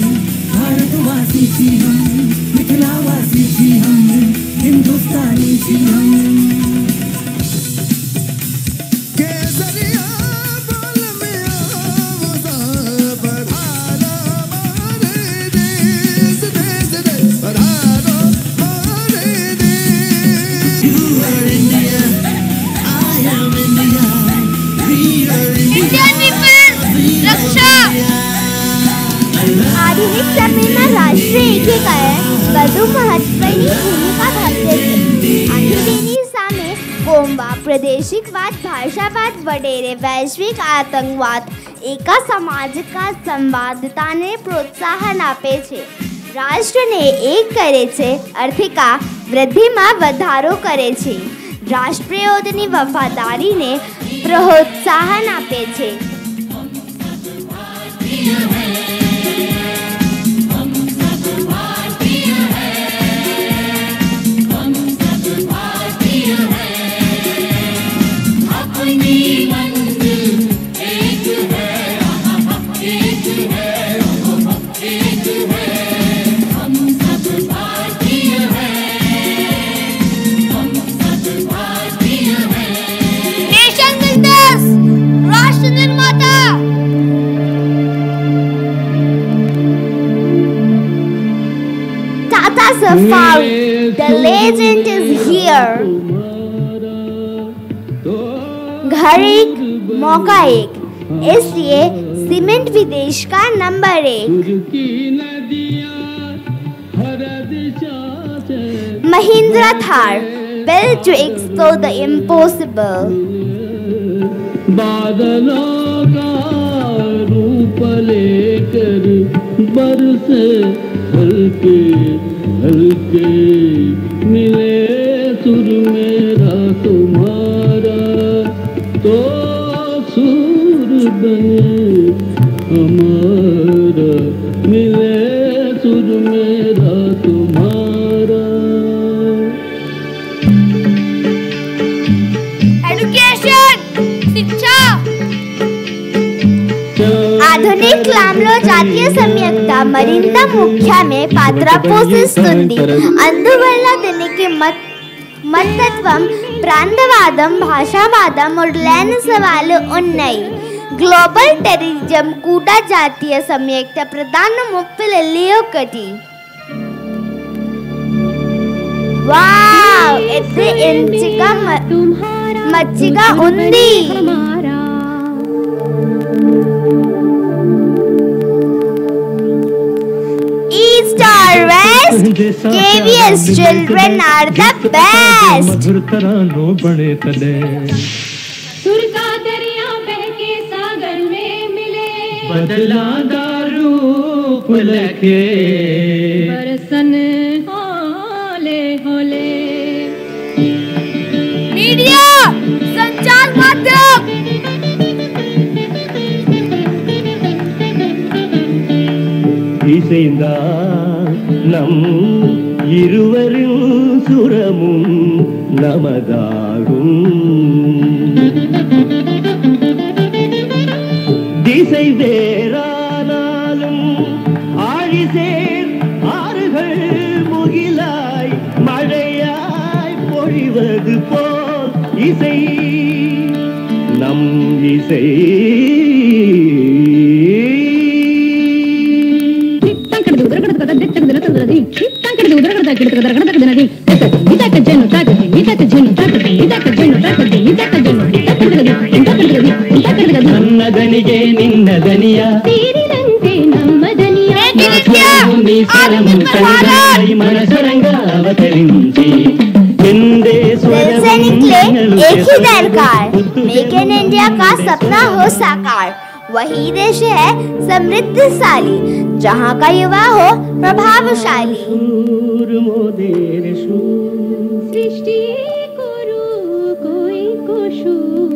भारतवासी जी हम मिथिलावासी जी हम हिंदुस्तानी जी हम आधुनिक समय में राष्ट्रीय एकीकरण વધુ મહત્વની ભૂમિકા ભજવે છે। આધુનિક સામે કોમવાદ, પ્રાદેશિકવાદ, ભાષાવાદ વગેરે વૈશ્વિક આતંકવાદ એકા સામાજિક સંવાદિતાને પ્રોત્સાહન આપે છે, રાષ્ટ્રને એક કરે છે, આર્થિક વૃદ્ધિમાં વધારો કરે છે, રાષ્ટ્રપ્રયોગની વફાદારીને પ્રોત્સાહન આપે છે। Safari, the legend is here. घर एक मौका एक, इसलिए सीमेंट विदेश का number 1। Mahindra Thar, built to explore the impossible. बादलों का रूप लेकर बरसे हल्के हल्के, मिले सुर मेरा तुम्हारा तो सुर बने हमारा, मिले सुर मेरा तुम्हारा। एजुकेशन, शिक्षा। ఆధునిక క్లాంలో జాతీయ సంయుక్త మరింత ముఖ్యమే పాత్ర పోషిస్తుంది। అందువల్ల దీనికి మతత్వం, ప్రాంతవాదం, భాషావాదం మొదలైన సవాళ్లు ఉన్నాయి। గ్లోబల్ టెర్రరిజం కూడా జాతీయ సంయుక్త ప్రధాన ముప్పులలో ఒకటి। వావ్, ఇది ఎంచిగా మచ్చిగా ఉంది। East or West, KVS children are the best. मधुर तरानों बड़े तले, सुर का दरिया बहके सागर में मिले, बदला रूप लेके बरसन होले होले। मीडिया, संचार माध्यम। இசைந்தா நம் இருவரின் சுரமும் நமதாகும், திசை வேறானாலும் ஆழிசேர் ஆறுகள் முகிலாய் நம்பி నన్నదనిగే నిన్నదనియ నీ స్వరము సంగై మనసరంగా అవతరించి एक ही दरकार, मेक इन इंडिया का सपना हो साकार। वही देश है समृद्धशाली, जहाँ का युवा हो प्रभावशाली। सृष्टि करो कोई को शूर,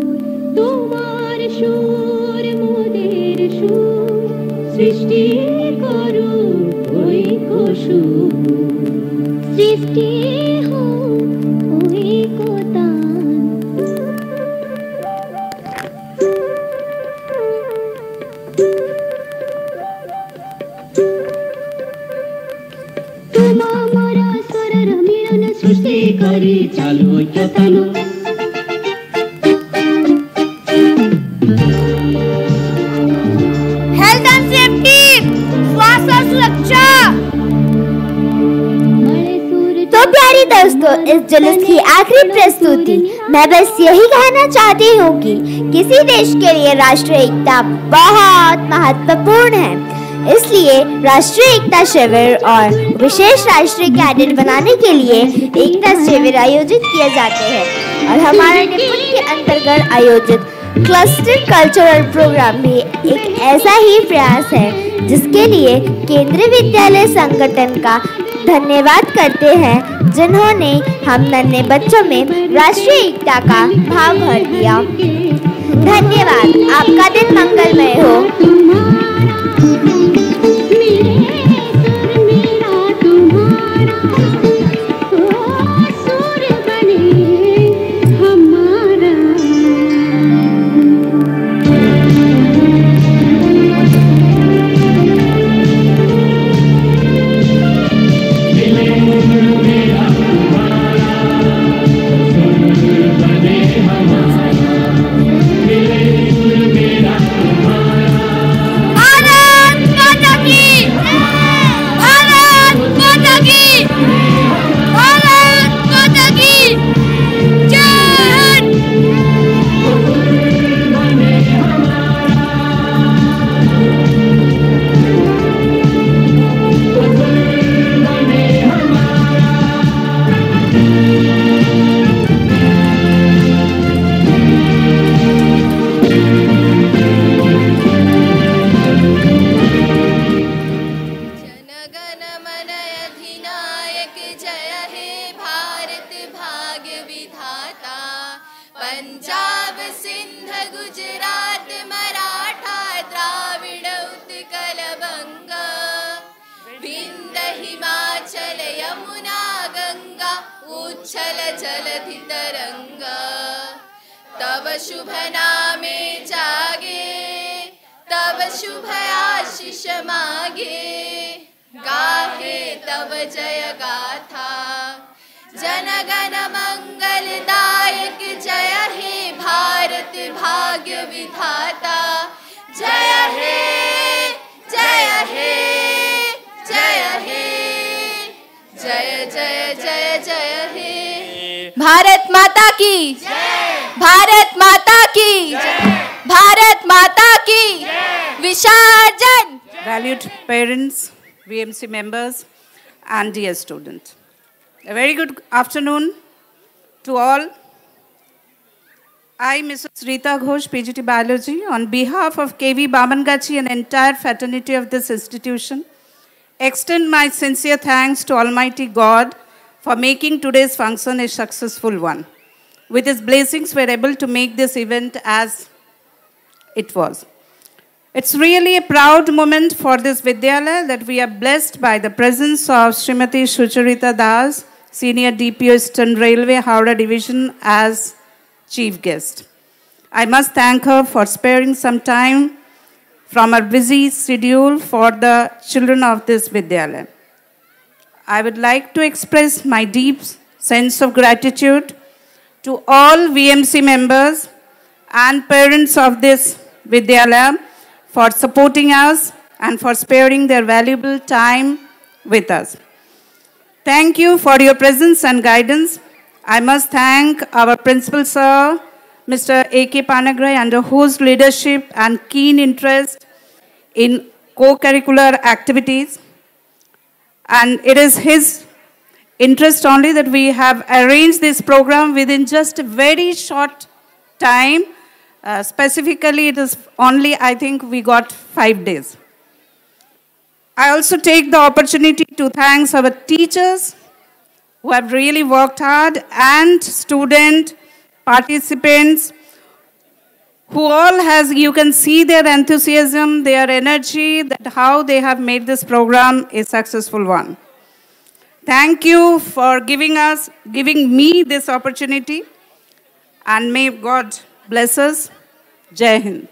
तुम्हार शूर मोदेर शूर। सृष्टि करो कोई को शूर, सृष्टि हो कोई को दान। तुमा मोरा स्वरर मिलन सृष्टि करी चालू यतनु। हेल्थ एंड सेफ्टी, स्वास्थ्य और सुरक्षा। तो प्यारी दोस्तों, इस जुलूस की आखिरी प्रस्तुति मैं बस यही कहना चाहती हूँ कि किसी देश के लिए राष्ट्रीय एकता बहुत महत्वपूर्ण है। इसलिए राष्ट्रीय एकता शिविर और विशेष राष्ट्रीय कैडेट बनाने के लिए एकता शिविर आयोजित किए जाते हैं। और हमारे निपुण के अंतर्गत आयोजित क्लस्टर कल्चरल प्रोग्राम भी एक ऐसा ही प्रयास है जिसके लिए केंद्रीय विद्यालय संगठन का धन्यवाद करते हैं, जिन्होंने हम नन्हे बच्चों में राष्ट्रीय एकता का भाव भर दिया। धन्यवाद। आपका दिन मंगलमय हो। उच्छल जलधि तरंग, तब शुभ नामे जागे, तब शुभ आशीष मागे, गाहे तब जय गाथा। जनगण मंगलदायक जय हे भारत भाग्य विधाता। जय हे जय हे जय हे जय जय जय जय हे। भारत माता की, भारत माता की, भारत माता की। विसर्जन। Valued parents, VMC members and dear students, a very good afternoon to all. I, Mrs. Rita Ghosh, PGT Biology, on behalf of KV Bamangachi and entire fraternity of this institution, extend my sincere thanks to Almighty God for making today's function a successful one. With His blessings, we are able to make this event as it was. It's really a proud moment for this Vidyalaya that we are blessed by the presence of Srimati Sucharita Das, Senior DPO Eastern Railway, Howrah Division, as chief guest. I must thank her for sparing some time from her busy schedule for the children of this Vidyalaya. I would like to express my deep sense of gratitude to all VMC members and parents of this Vidyalaya for supporting us and for sparing their valuable time with us. Thank you for your presence and guidance. I must thank our principal sir, Mr. A.K. Panagrai, under whose leadership and keen interest in co-curricular activities. And it is his interest only that we have arranged this program within just a very short time. Specifically, it is only, I think, we got 5 days. I also take the opportunity to thank our teachers who have really worked hard, and student participants who all has, you can see their enthusiasm, their energy, that how they have made this program a successful one. Thank you for giving me this opportunity, and may God bless us. Jai Hind.